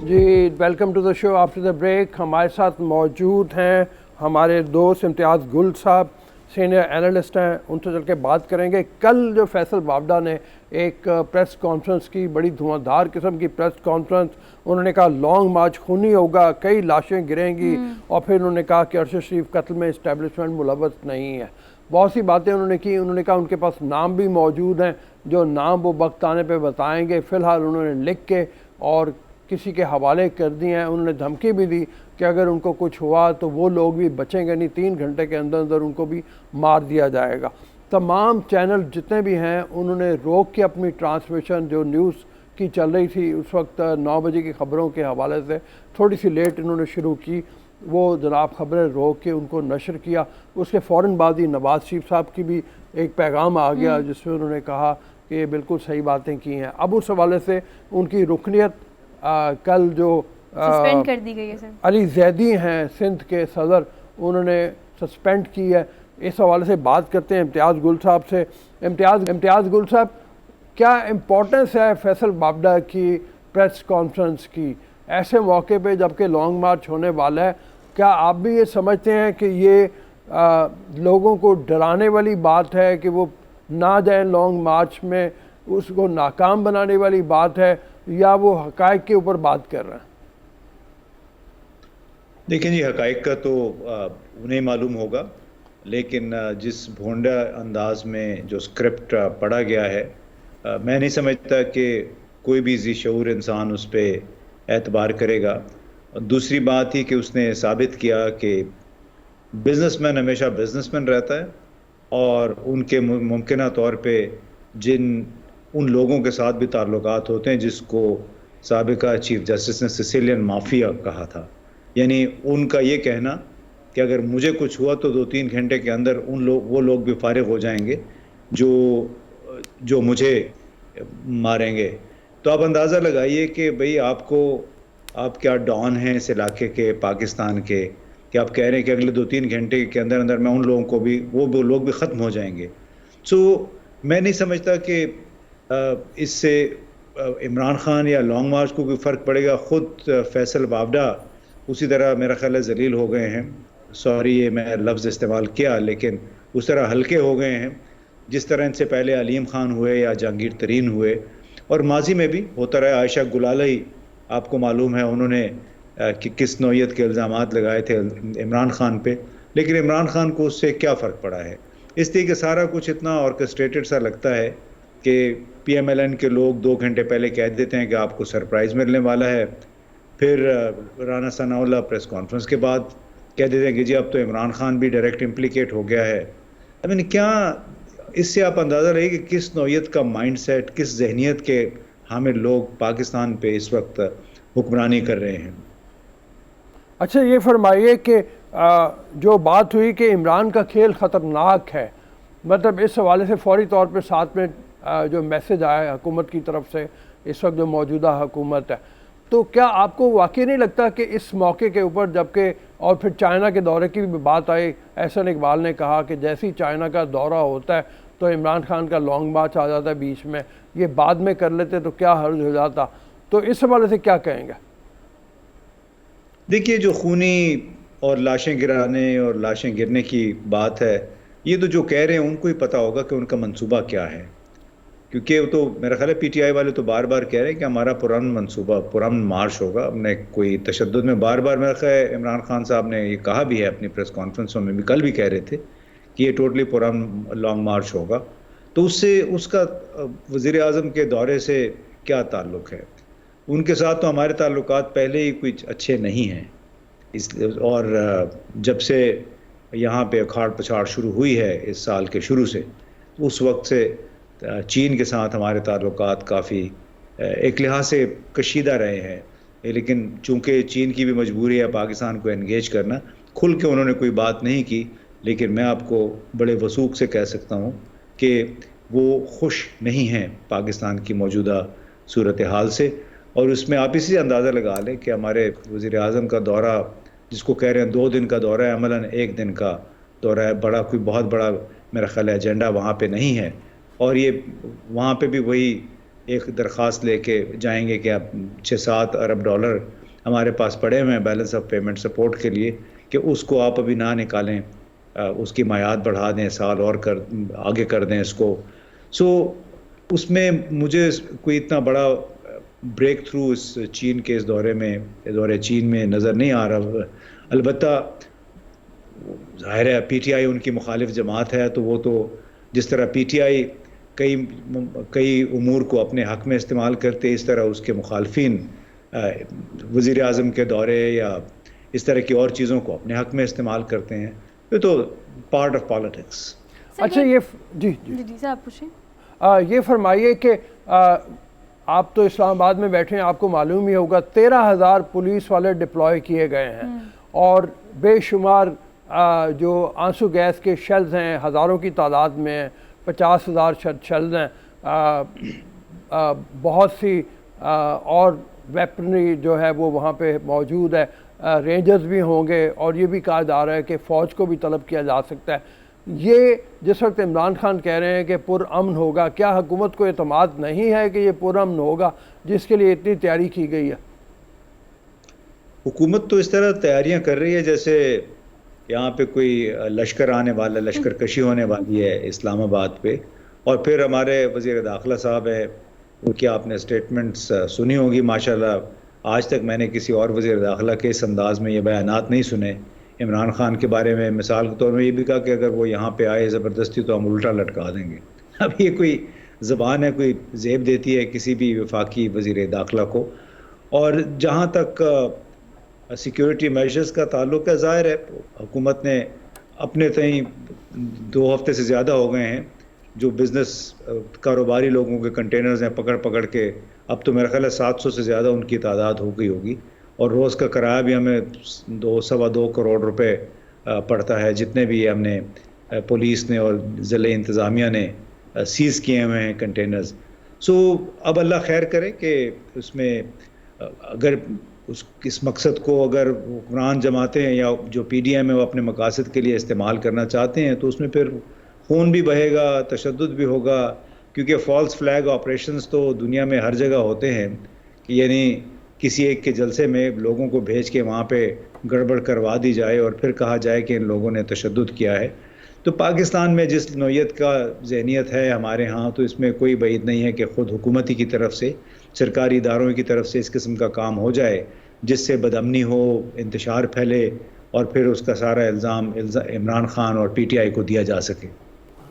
जी welcome to the show after the break. हमारे साथ मौजूद हैं हमारे दोस्त इम्तियाज़ गुल साहब, सीनियर एनालिस्ट हैं, उनसे चल के बात करेंगे। कल जो फैसल बावडा ने एक प्रेस कॉन्फ्रेंस की, बड़ी धुआंधार किस्म की प्रेस कॉन्फ्रेंस, उन्होंने कहा लॉन्ग मार्च खूनी होगा, कई लाशें गिरेंगी, और फिर उन्होंने कहा कि अरशद शरीफ कत्ल में इस्टेब्लिशमेंट मुलव्वस नहीं है। बहुत सी बातें उन्होंने की। उन्होंने कहा उनके पास नाम भी मौजूद हैं, जो नाम वो वक्त आने पर बताएँगे। फ़िलहाल उन्होंने लिख के और किसी के हवाले कर दिए हैं। उन्होंने धमकी भी दी कि अगर उनको कुछ हुआ तो वो लोग भी बचेंगे नहीं, 3 घंटे के अंदर अंदर उनको भी मार दिया जाएगा। तमाम चैनल जितने भी हैं उन्होंने रोक के अपनी ट्रांसमिशन जो न्यूज़ की चल रही थी उस वक्त 9 बजे की ख़बरों के हवाले से थोड़ी सी लेट इन्होंने शुरू की, वो जनाब ख़बरें रोक के उनको नशर किया। उसके फ़ौरन बाद ही नवाज़ शरीफ साहब की भी एक पैगाम आ गया जिसमें उन्होंने कहा कि बिल्कुल सही बातें की हैं। अब उस हवाले से उनकी रुकनियत कल जो सस्पेंड कर दी गई है सर। अली जैदी हैं सिंध के सदर, उन्होंने सस्पेंड की है। इस हवाले से बात करते हैं इम्तियाज़ गुल साहब से। इम्तियाज़ गुल साहब, क्या इम्पोर्टेंस है फैसल बावडा की प्रेस कॉन्फ्रेंस की ऐसे मौके पे जबकि लॉन्ग मार्च होने वाला है? क्या आप भी ये समझते हैं कि ये लोगों को डराने वाली बात है कि वो ना जाए लॉन्ग मार्च में, उसको नाकाम बनाने वाली बात है, या वो हकायक के ऊपर बात कर रहे हैं? देखिए जी, हकायक का तो उन्हें मालूम होगा, लेकिन जिस भोंडा अंदाज में जो स्क्रिप्ट पढ़ा गया है, मैं नहीं समझता कि कोई भी ज़ी शऊर इंसान उस पर एतबार करेगा। दूसरी बात ही कि उसने साबित किया कि बिजनेसमैन हमेशा बिजनेसमैन रहता है, और उनके मुमकिन तौर पे उन लोगों के साथ भी ताल्लुकात होते हैं जिसको साबिका चीफ जस्टिस ने सिसिलियन माफिया कहा था। यानी उनका ये कहना कि अगर मुझे कुछ हुआ तो 2-3 घंटे के अंदर वो लोग भी फारिग हो जाएंगे जो मुझे मारेंगे। तो आप अंदाज़ा लगाइए कि भाई आप क्या डॉन हैं इस इलाके के, पाकिस्तान के, कि आप कह रहे हैं कि अगले 2-3 घंटे के अंदर अंदर मैं उन लोगों को भी वो लोग भी ख़त्म हो जाएंगे। सो मैं नहीं समझता कि इससे इमरान खान या लॉन्ग मार्च को कोई फ़र्क पड़ेगा। ख़ुद फैसल बावडा उसी तरह मेरा ख्याल है ज़लील हो गए हैं, सॉरी ये मैं लफ्ज़ इस्तेमाल किया, लेकिन उस तरह हल्के हो गए हैं जिस तरह इनसे पहले अलीम खान हुए या जहांगीर तरीन हुए, और माजी में भी होता रहा। आयशा गुलाली आपको मालूम है उन्होंने कि किस नौयत के इल्ज़ामात लगाए थे इमरान खान पे, लेकिन इमरान खान को उससे क्या फ़र्क पड़ा है। इसलिए कि सारा कुछ इतना ऑर्केस्ट्रेटेड सा लगता है कि PMLN के लोग 2 घंटे पहले कह देते हैं कि आपको सरप्राइज़ मिलने वाला है, फिर राना सनाउल्लाह प्रेस कॉन्फ्रेंस के बाद कह देते हैं कि जी अब तो इमरान खान भी डायरेक्ट इम्प्लिकेट हो गया है। आई मीन क्या, इससे आप अंदाज़ा रहे कि किस नौइयत का माइंडसेट, किस जहनीत के हामिल लोग पाकिस्तान पे इस वक्त हुक्मरानी कर रहे हैं। अच्छा, ये फरमाइए कि जो बात हुई कि इमरान का खेल ख़तरनाक है, मतलब इस हवाले से फौरी तौर पर साथ में जो मैसेज आया है हुकूमत की तरफ से, इस वक्त जो मौजूदा हुकूमत है, तो क्या आपको वाकई नहीं लगता कि इस मौके के ऊपर, जबकि और फिर चाइना के दौरे की भी बात आई, एहसन इकबाल ने कहा कि जैसे ही चाइना का दौरा होता है तो इमरान खान का लॉन्ग मार्च आ जाता है बीच में, ये बाद में कर लेते तो क्या हर्ज हो जाता, तो इस हवाले से क्या कहेंगे? देखिए, जो खूनी और लाशें गिराने और लाशें गिरने की बात है, ये तो जो कह रहे हैं उनको ही पता होगा कि उनका मंसूबा क्या है, क्योंकि वो तो मेरा ख्याल है पीटीआई वाले तो बार बार कह रहे हैं कि हमारा पुराना मंसूबा, पुराना मार्च होगा। हमने कोई तशद्दुद में बार बार, मेरा ख्याल है इमरान खान साहब ने ये कहा भी है अपनी प्रेस कॉन्फ्रेंसों में भी, कल भी कह रहे थे कि ये टोटली पुराना लॉन्ग मार्च होगा। तो उससे, उसका वज़ीर आज़म के दौरे से क्या ताल्लुक़ है? उनके साथ तो हमारे ताल्लुकात पहले ही कुछ अच्छे नहीं हैं। और जब से यहाँ पे अखाड़ पछाड़ शुरू हुई है इस साल के शुरू से, उस वक्त से चीन के साथ हमारे ताल्लुकात काफ़ी एक लिहाज से कशीदा रहे हैं। लेकिन चूँकि चीन की भी मजबूरी है पाकिस्तान को एंगेज करना, खुल के उन्होंने कोई बात नहीं की, लेकिन मैं आपको बड़े वसूख से कह सकता हूँ कि वो खुश नहीं हैं पाकिस्तान की मौजूदा सूरत हाल से। और उसमें आप इसी से अंदाज़ा लगा लें कि हमारे वज़ीर आज़म का दौरा, जिसको कह रहे हैं 2 दिन का दौरा है, अमलन 1 दिन का दौरा है, बड़ा कोई बहुत बड़ा मेरा ख्याल है एजेंडा वहाँ पे नहीं है। और ये वहाँ पे भी वही एक दरख्वास्त लेके जाएंगे कि आप 6-7 अरब डॉलर हमारे पास पड़े हुए हैं बैलेंस ऑफ पेमेंट सपोर्ट के लिए, कि उसको आप अभी ना निकालें, उसकी मायाद बढ़ा दें, साल और आगे कर दें इसको। सो उसमें मुझे कोई इतना बड़ा ब्रेक थ्रू इस चीन के इस दौरे चीन में नज़र नहीं आ रहा। अलबत्ता ज़ाहिर है पीटीआई उनकी मुखालिफ जमात है, तो वो तो जिस तरह पीटीआई कई उमूर को अपने हक़ में इस्तेमाल करते, इस तरह उसके मुखालफिन वज़ीर आज़म के दौरे या इस तरह की और चीज़ों को अपने हक़ में इस्तेमाल करते हैं। ये तो पार्ट ऑफ पॉलिटिक्स। अच्छा, ये जी जी जी सर, आप पूछें। ये फरमाइए कि आप तो इस्लामाबाद में बैठे हैं, आपको मालूम ही होगा 13,000 पुलिस वाले डिप्लॉय किए गए हैं और बेशुमार जो आंसू गैस के शेल्स हैं हज़ारों की तादाद में, 50,000 शेल्स हैं, बहुत सी और वेपनरी जो है वो वहाँ पे मौजूद है, रेंजर्स भी होंगे, और ये भी कहा जा रहा है कि फ़ौज को भी तलब किया जा सकता है। ये जिस वक्त इमरान खान कह रहे हैं कि पुरअमन होगा, क्या हुकूमत को एतमाद नहीं है कि ये पुरअमन होगा जिसके लिए इतनी तैयारी की गई है? हुकूमत तो इस तरह तैयारियां कर रही है जैसे यहाँ पे कोई लश्कर आने वाला, लश्कर कशी होने वाली है इस्लामाबाद पे। और फिर हमारे वज़ीर दाखिला साहब है, उनकी आपने स्टेटमेंट्स सुनी होगी माशाल्लाह। आज तक मैंने किसी और वज़ीर दाखिला के इस अंदाज़ में ये बयानात नहीं सुने इमरान खान के बारे में। मिसाल के तौर में ये भी कहा कि अगर वो यहाँ पे आए ज़बरदस्ती तो हम उल्टा लटका देंगे। अब ये कोई ज़बान है, कोई ज़ेब देती है किसी भी वफाकी वज़ीर दाखिला को। और जहाँ तक सिक्योरिटी मेजर्स का ताल्लुक है, ज़ाहिर है हुकूमत ने अपने तय 2 हफ्ते से ज़्यादा हो गए हैं जो बिज़नेस कारोबारी लोगों के कंटेनर्स हैं पकड़ पकड़ के, अब तो मेरा ख्याल है 700 से ज़्यादा उनकी तादाद हो गई होगी। और रोज़ का किराया भी हमें 2-2.25 करोड़ रुपए पड़ता है, जितने भी हमने पुलिस ने और ज़िले इंतज़ामिया ने सीज़ किए हुए हैं कंटेनर्स। सो अब अल्लाह खैर करे कि उसमें अगर इस मकसद को अगर हुक्मरान जमाते हैं या जो पीडीएम है वो अपने मकासद के लिए इस्तेमाल करना चाहते हैं, तो उसमें फिर खून भी बहेगा, तशद्दुद भी होगा, क्योंकि फ़ॉल्स फ्लैग ऑपरेशंस तो दुनिया में हर जगह होते हैं कि यानी किसी एक के जलसे में लोगों को भेज के वहाँ पे गड़बड़ करवा दी जाए और फिर कहा जाए कि इन लोगों ने तशद्दुद किया है। तो पाकिस्तान में जिस नौइयत का ज़हनियत है हमारे यहाँ, तो इसमें कोई बात नहीं है कि ख़ुद हुकूमती की तरफ से, सरकारी इदारों की तरफ से इस किस्म का काम हो जाए जिससे बदअमनी हो, इंतशार फैले और फिर उसका सारा इल्ज़ाम इमरान खान और पीटीआई को दिया जा सके।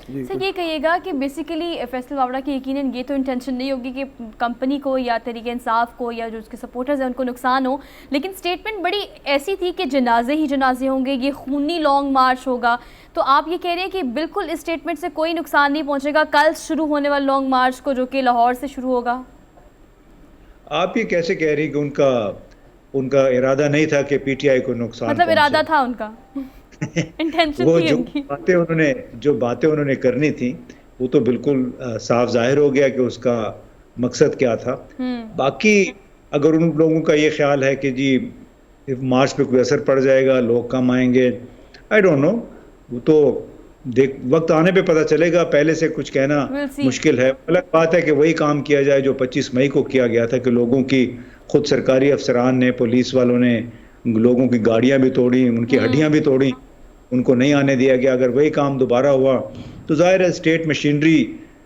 सर ये कहिएगा कि बेसिकली फैसल वावड़ा की यकीनन ये तो इंटेंशन नहीं होगी कि कंपनी को या तहरीक इंसाफ को या जो उसके सपोर्टर्स हैं उनको नुकसान हो, लेकिन स्टेटमेंट बड़ी ऐसी थी कि जनाजे ही जनाजे होंगे, ये खूनी लॉन्ग मार्च होगा। तो आप ये कह रहे हैं कि बिल्कुल इस स्टेटमेंट से कोई नुकसान नहीं पहुँचेगा कल शुरू होने वाले लॉन्ग मार्च को, जो कि लाहौर से शुरू होगा? आप ये कैसे कह रही कि उनका इरादा नहीं था कि पीटीआई को नुकसान मतलब इरादा पहुंचे? था उनका इंटेंशन वो थी जो उनकी। बातें उन्होंने करनी थी वो तो बिल्कुल साफ जाहिर हो गया कि उसका मकसद क्या था। बाकी अगर उन लोगों का ये ख्याल है कि जी मार्च पे कोई असर पड़ जाएगा, लोग कम आएंगे, आई डोंट नो, वो तो वक्त आने पे पता चलेगा। पहले से कुछ कहना We'll see. मुश्किल है। अलग बात है कि वही काम किया जाए जो 25 मई को किया गया था कि लोगों की, खुद सरकारी अफसरान ने, पुलिस वालों ने लोगों की गाड़ियां भी तोड़ी, उनकी हड्डियां भी तोड़ी, उनको नहीं आने दिया गया। अगर वही काम दोबारा हुआ तो जाहिर है स्टेट मशीनरी,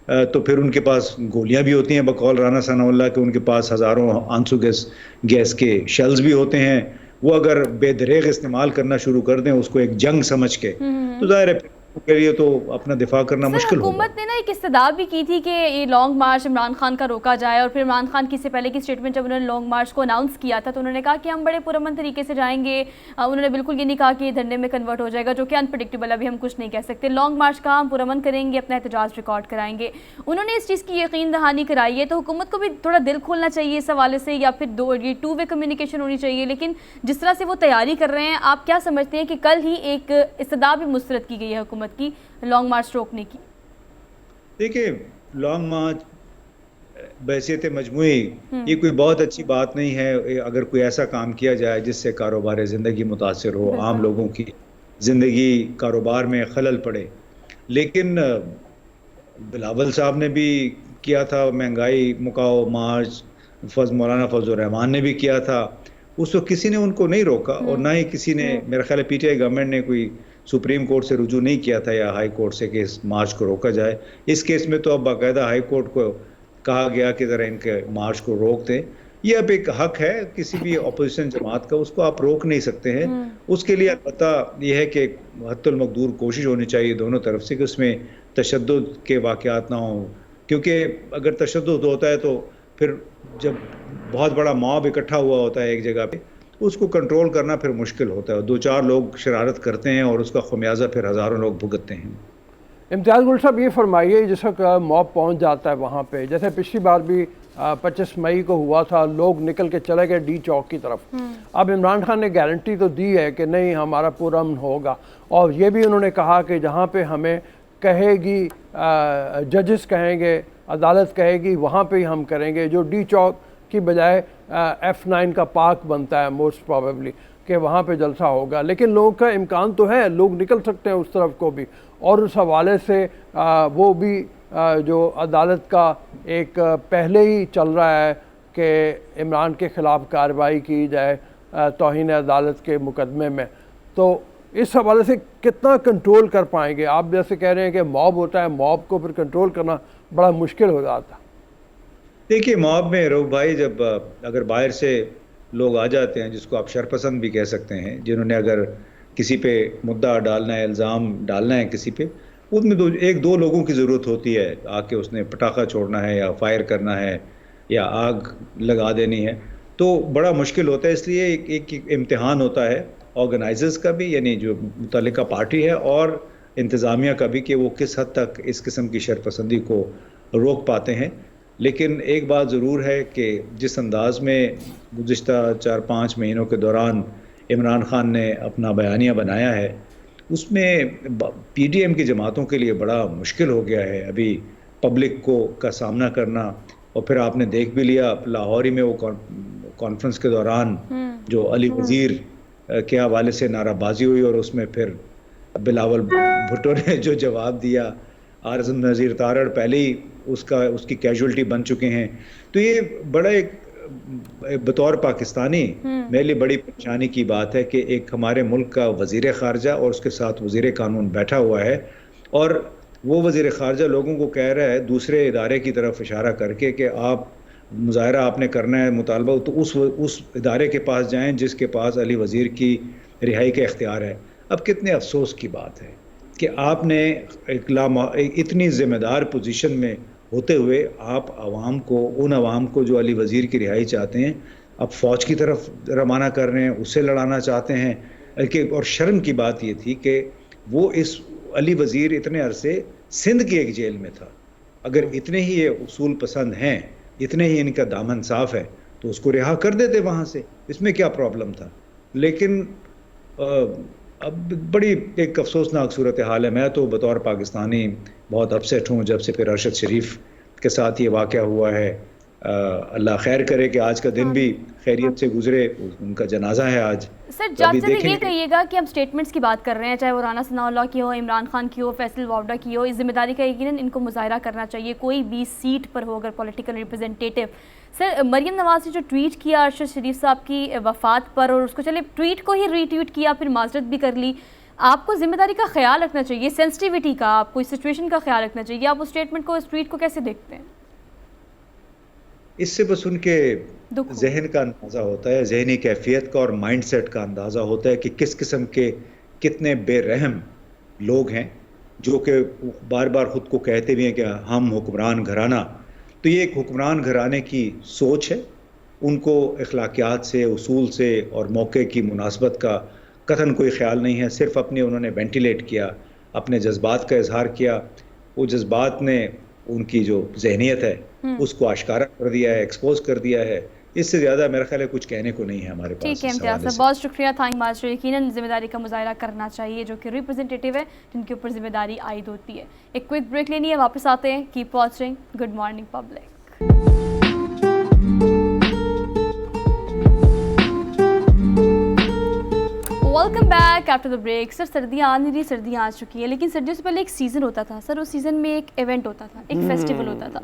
तो फिर उनके पास गोलियां भी होती हैं, बकौल राना सनाउल्लाह के उनके पास हज़ारों आंसू गैस के शेल्स भी होते हैं। वो अगर बेदरेग इस्तेमाल करना शुरू कर दें उसको एक जंग समझ के, तो जाहिर है के लिए तो अपना दिफा करना मुश्किल होगा। हुकूमत ने ना एक इस्तदा भी की थी कि ये लॉन्ग मार्च इमरान खान का रोका जाए, और फिर इमरान खान की से पहले की स्टेटमेंट जब उन्होंने लॉन्ग मार्च को अनाउंस किया था तो उन्होंने कहा कि हम बड़े पुरअमन तरीके से जाएंगे। उन्होंने बिल्कुल ये नहीं कहा कि ये धरने में कन्वर्ट हो जाएगा, जो कि अनप्रेडिक्टेबल, अभी हम कुछ नहीं कह सकते। लॉन्ग मार्च का हम पुरअमन करेंगे, अपना एहतजाज रिकॉर्ड कराएंगे। उन्होंने इस चीज़ की यकीन दहानी कराई है, तो हुकूमत को भी थोड़ा दिल खोलना चाहिए इस हवाले से, या फिर ये टू वे कम्युनिकेशन होनी चाहिए। लेकिन जिस तरह से वो तैयारी कर रहे हैं, आप क्या समझते हैं कि कल ही एक इस्तदा भी मुस्तरद की गई है हुकूमत की लॉन्ग मार्च रोकने की? देखिए, लॉन्ग मार्च बहैसियत मजमूई ये कोई बहुत अच्छी बात नहीं है अगर कोई ऐसा काम किया जाए जिससे कारोबार ज़िंदगी मुतासर हो, आम लोगों की ज़िंदगी कारोबार में खलल पड़े। लेकिन बिलावल साहब ने भी किया था महंगाई मुकाओ मार्च, मौलाना फजल रहमान ने भी किया था, उस वक्त किसी ने उनको नहीं रोका, और ना ही किसी ने, मेरा ख्याल है पीटीआई गवर्नमेंट ने कोई सुप्रीम कोर्ट से रुजू नहीं किया था या हाई कोर्ट से कि इस मार्च को रोका जाए। इस केस में तो अब बाकायदा हाई कोर्ट को कहा गया कि ज़रा इनके मार्च को रोक दें। ये अब एक हक है किसी भी अपोजिशन जमात का, उसको आप रोक नहीं सकते हैं। उसके लिए अलबत्ता यह है कि हद्दुल मकदूर कोशिश होनी चाहिए दोनों तरफ से कि उसमें तशद्दुद के वाक़यात ना हों, क्योंकि अगर तशद्दुद होता है तो फिर जब बहुत बड़ा मॉब इकट्ठा हुआ होता है एक जगह पे, उसको कंट्रोल करना फिर मुश्किल होता है। 2-4 लोग शरारत करते हैं और उसका खमियाजा फिर हज़ारों लोग भुगतते हैं। इम्तियाज़ गुल साहब, ये फरमाइए, जिस वक्त मॉब पहुँच जाता है वहाँ पे, जैसे पिछली बार भी 25 मई को हुआ था, लोग निकल के चले गए डी चौक की तरफ। अब इमरान खान ने गारंटी तो दी है कि नहीं हमारा पुरअमन होगा, और ये भी उन्होंने कहा कि जहाँ पे हमें कहेगी जजेस कहेंगे, अदालत कहेगी, वहाँ पे ही हम करेंगे। जो डी चौक की बजाय F9 का पार्क बनता है मोस्ट प्रोबेबली, कि वहाँ पे जलसा होगा। लेकिन लोगों का इम्कान तो है, लोग निकल सकते हैं उस तरफ को भी, और उस हवाले से वो भी जो अदालत का एक पहले ही चल रहा है कि इमरान के ख़िलाफ़ कार्रवाई की जाए तौहीन अदालत के मुकदमे में। तो इस हवाले से कितना कंट्रोल कर पाएंगे? आप जैसे कह रहे हैं कि मॉब होता है, मॉब को फिर कंट्रोल करना बड़ा मुश्किल हो जाता। देखिए, मॉब में रऊफ भाई, जब अगर बाहर से लोग आ जाते हैं, जिसको आप शरपसंद भी कह सकते हैं, जिन्होंने अगर किसी पे मुद्दा डालना है, इल्ज़ाम डालना है किसी पे, उसमें 1-2 लोगों की ज़रूरत होती है। आके उसने पटाखा छोड़ना है या फायर करना है या आग लगा देनी है, तो बड़ा मुश्किल होता है। इसलिए एक इम्तिहान होता है ऑर्गेनाइजर्स का भी, यानी जो मुतल्लिका पार्टी है, और इंतज़ामिया का भी, कि वो किस हद तक इस किस्म की शरपसंदी को रोक पाते हैं। लेकिन एक बात ज़रूर है कि जिस अंदाज में गुज़िश्ता 4-5 महीनों के दौरान इमरान खान ने अपना बयानिया बनाया है, उसमें पीडीएम की जमातों के लिए बड़ा मुश्किल हो गया है अभी पब्लिक का सामना करना। और फिर आपने देख भी लिया लाहौर ही में वो कॉन्फ्रेंस के दौरान जो अली वज़ीर के हवाले से नाराबाजी हुई, और उसमें फिर बिलावल भुट्टो ने जो जवाब दिया, आज़म नज़ीर तारड़ पहले ही उसकी कैजुअल्टी बन चुके हैं। तो ये बड़ा एक बतौर पाकिस्तानी मेरे लिए बड़ी परेशानी की बात है कि एक हमारे मुल्क का वज़ीर ख़ारजा और उसके साथ वज़ीर कानून बैठा हुआ है, और वो वज़ीर ख़ारजा लोगों को कह रहा है दूसरे इदारे की तरफ इशारा करके कि आप मुज़ाहरा आपने करना है, मुतालबा, तो उस इदारे के पास जाएं जिसके पास अली वज़ीर की रिहाई का इख्तियार है। अब कितने अफसोस की बात है कि आपने एक इतनी ज़िम्मेदार पोजीशन में होते हुए आप उन आवाम को जो अली वज़ीर की रिहाई चाहते हैं, अब फ़ौज की तरफ रवाना कर रहे हैं, उससे लड़ाना चाहते हैं। और शर्म की बात ये थी कि वो इस अली वज़ीर इतने अरसे सिंध की एक जेल में था। अगर इतने ही ये उसूल पसंद हैं, इतने ही इनका दामन साफ़ है, तो उसको रिहा कर देते वहाँ से, इसमें क्या प्रॉब्लम था। लेकिन अब बड़ी एक अफसोसनाक सूरत हाल है। मैं तो बतौर पाकिस्तानी बहुत अपसेट हूँ जब से फिर अरशद शरीफ के साथ ये वाक़या हुआ है। अल्लाह खैर करे कि आज का दिन भी खैरियत से गुजरे, उनका जनाजा है आज। सर जाब से ये कहिएगा कि हम स्टेटमेंट्स की बात कर रहे हैं, चाहे वो राना सनाउल्लाह की हो, इमरान खान की हो, फैसल वावडा की हो, इस जिम्मेदारी का यकीनन इनको मुजाहरा करना चाहिए, कोई भी सीट पर हो अगर political representative. Sir Maryam Nawaz ने जो ट्वीट किया अरशद शरीफ साहब की वफ़ात पर, और उसको चले ट्वीट को ही रीट्वीट किया, फिर माजरत भी कर ली, आपको जिम्मेदारी का ख्याल रखना चाहिए, सेंसिटिविटी का, आपको इस सिचुएशन का ख्याल रखना चाहिए। आप उस स्टेटमेंट को, उस ट्वीट को कैसे देखते हैं? इससे बस उनके जहन का अंदाज़ा होता है, जहनी कैफियत का और माइंडसेट का अंदाज़ा होता है कि किस किस्म के कितने बेरहम लोग हैं जो कि बार बार ख़ुद को कहते भी हैं कि हम हुक्मरान घराना। तो ये एक हुक्मरान घराने की सोच है। उनको अखलाकियात से, उसूल से और मौके की मुनासबत का कतन कोई ख्याल नहीं है। सिर्फ अपने उन्होंने वेंटिलेट किया, अपने जज्बात का इजहार किया। वो जज्बात ने उनकी जो जहनीत है उसको आश्कारा कर दिया है, एक्सपोज कर दिया है। इससे ज़्यादा मेरा ख्याल है कुछ कहने को नहीं है हमारे पास। ठीक है इम्तियाज़ साहब, बहुत शुक्रिया था। मास्टर यकीनन जिम्मेदारी का मुजाहरा करना चाहिए जो कि रिप्रेजेंटेटिव है, जिनके ऊपर जिम्मेदारी आयद होती है। एक क्विक ब्रेक लेनी है, वापस आते हैं। Keep watching good morning public. Welcome back after the break. सर सर्दियाँ आ नहीं रही, सर्दियाँ आ चुकी हैं, लेकिन सर्दियों से पहले एक सीज़न होता था सर, उस सीज़न में एक इवेंट होता था, एक फेस्टिवल होता था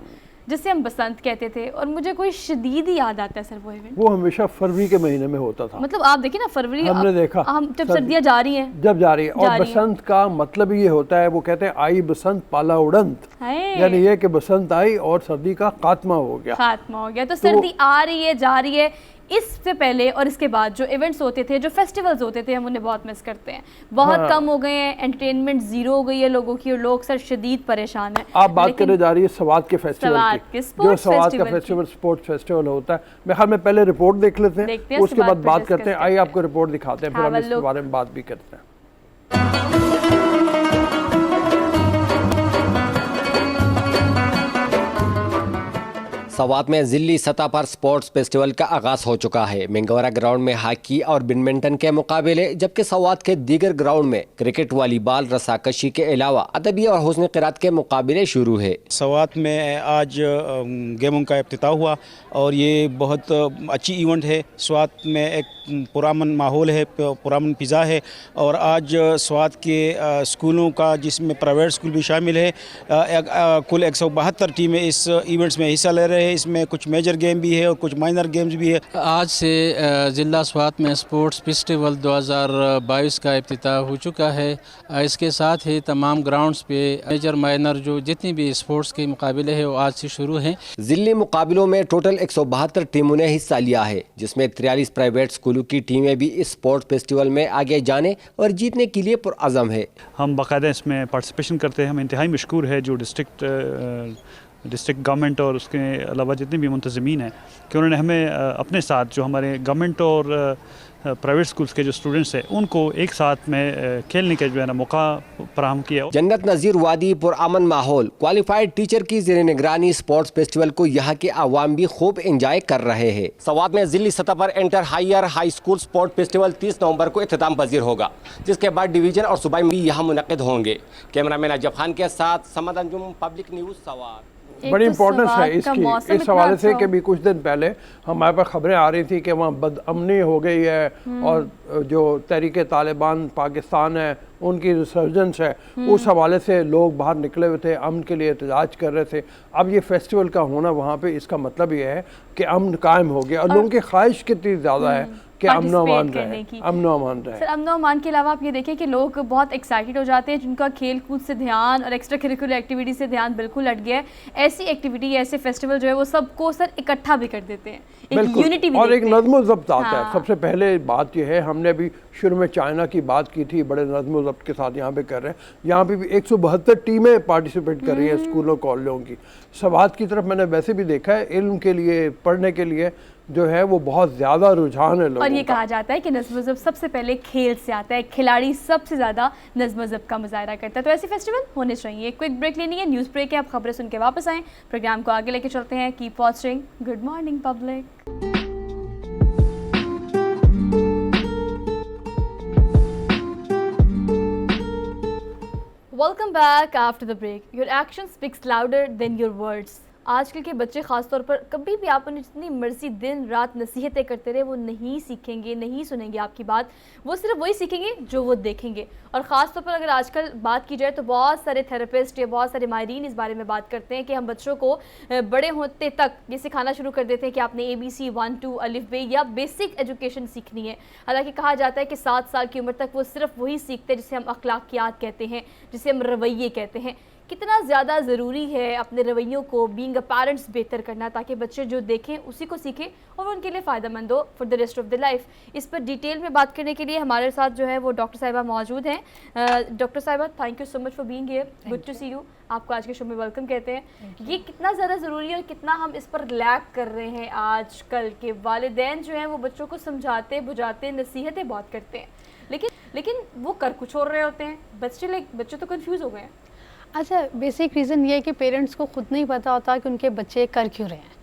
जिसे हम बसंत कहते थे, और मुझे कोई शदीद ही याद आता है सर वो इवेंट। वो हमेशा फरवरी के महीने में होता था। मतलब आप देखिए ना, फरवरी हमने देखा, हम जब सर्दियाँ जा रही हैं, जब जा रही है, और बसंत का मतलब ये होता है, वो कहते हैं आई बसंत पाला उड़ंत, यानी ये कि बसंत आई और सर्दी का खात्मा हो गया। तो सर्दी आ रही है, जा रही है। इससे पहले और इसके बाद जो इवेंट्स होते थे, जो फेस्टिवल्स होते थे, हम उन्हें बहुत मिस करते हैं। बहुत कम हो गए हैं, एंटरटेनमें जीरो हो गई है लोगों की, और लोग सर शदीद परेशान हैं। आप बात करने जा रही है सवात के फेस्टिवल की, जो सवात का फेस्टिवल स्पोर्ट्स फेस्टिवल होता है। मैं ख्याल में पहले रिपोर्ट देख लेते हैं, उसके बाद बात करते हैं। आइए आपको रिपोर्ट दिखाते हैं, फिर हम इसके बारे में बात भी करते हैं। सवात में ज़िली सतह पर स्पोर्ट्स फेस्टिवल का आगाज़ हो चुका है। मिंगोरा ग्राउंड में हॉकी और बैडमिंटन के मुकाबले, जबकि सवात के दीगर ग्राउंड में क्रिकेट, वॉलीबॉल, रस्साकशी के अलावा अदबी और हुस्न क़िरात के मुकाबले शुरू है। सवात में आज गेमों का इफ्तिताह हुआ और ये बहुत अच्छी इवेंट है। सवात में एक पुरामन माहौल है, पुरामन फ़िज़ा है, और आज सवात के स्कूलों का, जिसमें प्राइवेट स्कूल भी शामिल है, कुल 172 टीमें इस इवेंट्स में हिस्सा ले रहे हैं। इसमें कुछ मेजर गेम भी है और कुछ माइनर गेम्स भी है। आज से ज़िला स्वात में स्पोर्ट्स फेस्टिवल 2022 का इफ्तिताह हो चुका है। इसके साथ ही तमाम ग्राउंड्स पे मेजर माइनर जो जितनी भी स्पोर्ट्स के मुकाबले हैं वो आज से शुरू हैं। ज़िले मुकाबलों में टोटल 172 टीमों ने हिस्सा लिया है, जिसमें 43 प्राइवेट स्कूलों की टीमें भी इस स्पोर्ट्स फेस्टिवल में आगे जाने और जीतने के लिए पुरअज़म है। हम बाकायदा इसमें पार्टिसिपेशन करते हैं। हम इंतहाई मशकूर है जो डिस्ट्रिक्ट गवर्नमेंट और उसके अलावा जितने भी मुंतज़मीन हैं कि उन्होंने हमें अपने साथ, जो हमारे गवर्नमेंट और प्राइवेट स्कूल्स के जो स्टूडेंट्स हैं, उनको एक साथ में खेलने का जो है ना मौका फराहम किया। जन्नत नज़ीर वादी, पुरअमन माहौल, क्वालिफाइड टीचर की ज़ेर निगरानी स्पोर्ट्स फेस्टिवल को यहाँ के आवाम भी खूब इंजॉय कर रहे हैं। सवात में ज़िली सतह पर inter higher high school sports festival 30 नवंबर को इख्तिताम पजीर होगा, जिसके बाद डिवीज़न और सूबाई में भी यहाँ मुनक़िद होंगे। कैमरामैन अजब खान के साथ समद अंजुम, पब्लिक न्यूज़, सवात। बड़ी इम्पोर्टेंस है इसकी, इस हवाले से कि भी कुछ दिन पहले हमारे पास खबरें आ रही थी कि वहाँ बदअमनी हो गई है, और जो तहरीक तालिबान पाकिस्तान है उनकी रिसर्जेंस है, उस हवाले से लोग बाहर निकले हुए थे, अमन के लिए एहतजाज कर रहे थे। अब ये फेस्टिवल का होना वहाँ पे, इसका मतलब ये है कि अमन कायम हो गया, और लोगों की ख्वाहिश कितनी ज़्यादा है कि अमनो अमान participate करने रहे, की। अमनो अमान रहे। सर अमनो अमान के अलावा आप ये देखें कि लोग बहुत एक्साइटेड हो जाते हैं जिनका खेल कूद से ध्यान और एक्स्ट्रा करिकुलर एक्टिविटी से ध्यान बिल्कुल हट गया है। ऐसी एक्टिविटी, ऐसे फेस्टिवल जो है वो सबको सर इकट्ठा भी कर देते हैं, एक बिल्कुल, यूनिटी भी और एक देखते हैं। नज़्म ज़ब्त आता हाँ। है। सबसे पहले बात यह है, हमने अभी शुरू में चाइना की बात की थी, बड़े नज़्म ज़ब्त के साथ यहाँ पे कर रहे हैं। यहाँ पे भी 172 टीमें पार्टिसिपेट कर रही हैं स्कूलों कॉलेजों की। सवाद की तरफ मैंने वैसे भी देखा है, इल्म के लिए, पढ़ने के लिए जो है वो बहुत ज़्यादा रुझान है लोगों और ये का। कहा जाता है कि नज़्म ज़ब्त सबसे पहले खेल से आता है, खिलाड़ी सबसे ज़्यादा नज़्म ज़ब्त का मुजाहरा करता है। तो ऐसे फेस्टिवल होने चाहिए। क्विक ब्रेक लेनी है, न्यूज़ ब्रेक है, आप खबरें सुन के वापस आएँ, प्रोग्राम को आगे लेके चलते हैं। Keep watching, good morning public. Welcome back after the break. Your action speaks louder than your words. आजकल के बच्चे ख़ास तौर पर कभी भी आप उन्हें जितनी मर्जी दिन रात नसीहतें करते रहे, वो नहीं सीखेंगे, नहीं सुनेंगे आपकी बात। वो सिर्फ वही सीखेंगे जो वो देखेंगे। और ख़ास तौर पर अगर आजकल बात की जाए तो बहुत सारे थेरेपिस्ट या बहुत सारे माहिरीन इस बारे में बात करते हैं कि हम बच्चों को बड़े होते तक ये सिखाना शुरू कर देते हैं कि आपने ABC 1 2 अलिफ बे या बेसिक एजुकेशन सीखनी है। हालांकि कहा जाता है कि 7 साल की उम्र तक वो सिर्फ वही सीखते हैं जिसे हम अखलाकियात कहते हैं, जिसे हम रवैये कहते हैं। कितना ज़्यादा ज़रूरी है अपने रवैयों को बीइंग अ पेरेंट्स बेहतर करना, ताकि बच्चे जो देखें उसी को सीखें और वो उनके लिए फ़ायदेमंद हो for the rest of the life. इस पर डिटेल में बात करने के लिए हमारे साथ जो है वो डॉक्टर साहिबा मौजूद हैं। डॉक्टर साहिबा, thank you so much for being here, good to see you. आपको आज के शो में वेलकम कहते हैं। ये कितना ज़्यादा ज़रूरी है और कितना हम इस पर लैक कर रहे हैं आजकल के वालिदैन जो हैं वो बच्चों को समझाते बुझाते नसीहतें बहुत करते हैं, लेकिन वो कर कुछ और रहे होते हैं। बच्चे तो कंफ्यूज हो गए हैं। अच्छा, बेसिक रीज़न ये है कि पेरेंट्स को खुद नहीं पता होता कि उनके बच्चे कर क्यों रहे हैं।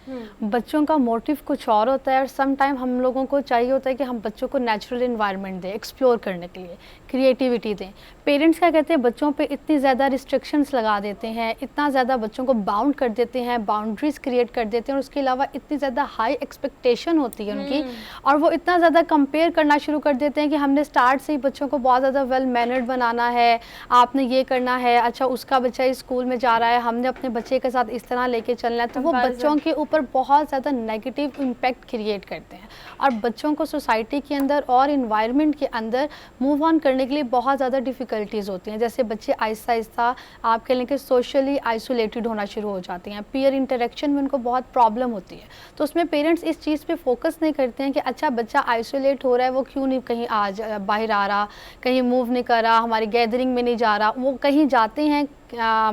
बच्चों का मोटिव कुछ और होता है और सम टाइम हम लोगों को चाहिए होता है कि हम बच्चों को नेचुरल इन्वायरमेंट दें, एक्सप्लोर करने के लिए, क्रिएटिविटी दें। पेरेंट्स क्या कहते हैं, बच्चों पे इतनी ज़्यादा रिस्ट्रिक्शंस लगा देते हैं, इतना ज़्यादा बच्चों को बाउंड कर देते हैं, बाउंड्रीज क्रिएट कर देते हैं और उसके अलावा इतनी ज़्यादा हाई एक्सपेक्टेशन होती है उनकी, और वो इतना ज़्यादा कंपेयर करना शुरू कर देते हैं कि हमने स्टार्ट से ही बच्चों को बहुत ज़्यादा वेल मैनर्ड बनाना है, आपने ये करना है, अच्छा उसका बच्चा इस स्कूल में जा रहा है, हमने अपने बच्चे के साथ इस तरह लेके चलना है। तो वो बच्चों के ऊपर बहुत ज़्यादा नेगेटिव इम्पैक्ट क्रिएट करते हैं और बच्चों को सोसाइटी के अंदर और इन्वायरमेंट के अंदर मूव ऑन करने के लिए बहुत ज़्यादा डिफ़िकल्टीज़ होती हैं। जैसे बच्चे आहिस्ता आहिस्ता आप कह लें कि सोशली आइसोलेटेड होना शुरू हो जाते हैं, पीयर इंटरेक्शन में उनको बहुत प्रॉब्लम होती है। तो उसमें पेरेंट्स इस चीज़ पे फोकस नहीं करते हैं कि अच्छा बच्चा आइसोलेट हो रहा है, वो क्यों नहीं कहीं आज बाहर आ रहा, कहीं मूव नहीं कर रहा, हमारी गैदरिंग में नहीं जा रहा। वो कहीं जाते हैं,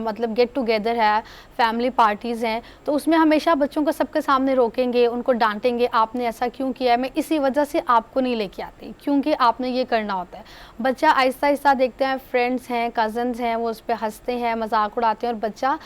मतलब गेट टुगेदर है, फैमिली पार्टीज़ हैं, तो उसमें हमेशा बच्चों को सबके सामने रोकेंगे, उनको डांटेंगे, आपने ऐसा क्यों किया है, मैं इसी वजह से आपको नहीं लेके आती क्योंकि आपने ये करना होता है। बच्चा आहिस्ता आहिस्ता देखते हैं फ्रेंड्स हैं, कज़न्स हैं, वो उस पर हंसते हैं, मजाक उड़ाते हैं और बच्चा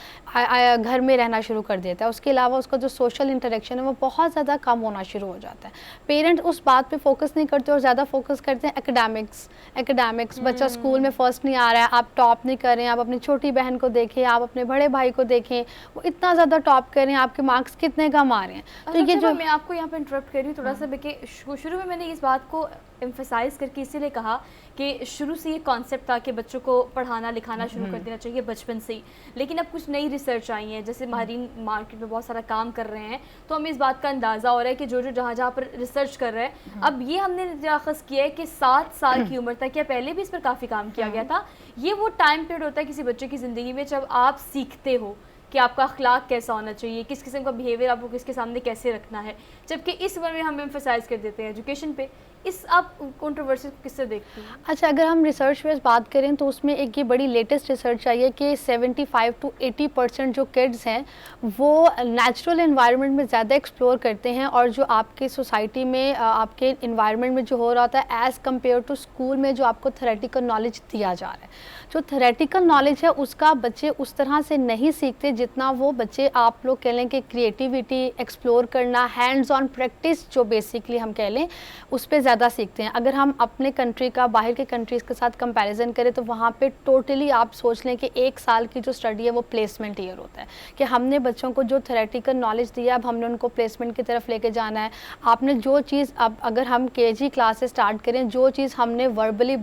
घर में रहना शुरू कर देता है। उसके अलावा उसका जो सोशल इंटरेक्शन है वो बहुत ज़्यादा कम होना शुरू हो जाता है। पेरेंट्स उस बात पे फोकस नहीं करते और ज़्यादा फोकस करते हैं एकेडमिक्स। बच्चा स्कूल में फर्स्ट नहीं आ रहा है, आप टॉप नहीं कर रहे हैं, आप अपनी छोटी बहन को देखें, आप अपने बड़े भाई को देखें, वो इतना ज़्यादा टॉप कर रहे हैं, आपके मार्क्स कितने कम आ रहे हैं। तो ये जो मैं आपको यहाँ पे इंटरप्ट कर रही हूँ थोड़ा सा, बेके शुरू में मैंने इस बात को एम्फसाइज़ करके इसीलिए कहा कि शुरू से ये कॉन्सेप्ट था कि बच्चों को पढ़ाना लिखाना शुरू कर देना चाहिए बचपन से ही, लेकिन अब कुछ नई रिसर्च आई है, जैसे माहिरीन मार्केट में बहुत सारा काम कर रहे हैं, तो हमें इस बात का अंदाज़ा हो रहा है कि जो जहाँ पर रिसर्च कर रहे हैं, अब ये हमने अखज़ किया है कि 7 साल की उम्र तक, या पहले भी इस पर काफ़ी काम किया गया था, ये वो टाइम पीरियड होता है किसी बच्चे की ज़िंदगी में जब आप सीखते हो कि आपका अखलाक कैसा होना चाहिए, किस किस्म का बिहेवियर आपको किसके सामने कैसे रखना है, जबकि इस उम्र में हम एम्फसाइज़ कर देते हैं एजुकेशन पे। इस आप कंट्रोवर्सी को किससे देखती हैं? अच्छा, अगर हम रिसर्च बेस बात करें तो उसमें एक ये बड़ी लेटेस्ट रिसर्च आई है कि 75 to 80% जो किड्स हैं वो नेचुरल इन्वायरमेंट में ज़्यादा एक्सप्लोर करते हैं, और जो आपके सोसाइटी में आपके इन्वायरमेंट में जो हो रहा होता है एज़ कम्पेयर टू स्कूल में जो आपको थेरेटिकल नॉलेज दिया जा रहा है, जो थेरेटिकल नॉलेज है उसका बच्चे उस तरह से नहीं सीखते जितना वो बच्चे आप लोग कह लें कि क्रिएटिविटी एक्सप्लोर करना, हैंड्स ऑन प्रैक्टिस जो बेसिकली हम कह लें उस पर ज़्यादा सीखते हैं। अगर हम अपने कंट्री का बाहर के कंट्रीज़ के साथ कंपैरिजन करें तो वहाँ पे टोटली आप सोच लें कि 1 साल की जो स्टडी है वो प्लेसमेंट ईयर होता है, कि हमने बच्चों को जो थेरेटिकल नॉलेज दिया अब हमने उनको प्लेसमेंट की तरफ लेके जाना है। आपने जो चीज़ अब अगर हम KG क्लास से स्टार्ट करें, जो चीज़ हमने वर्बली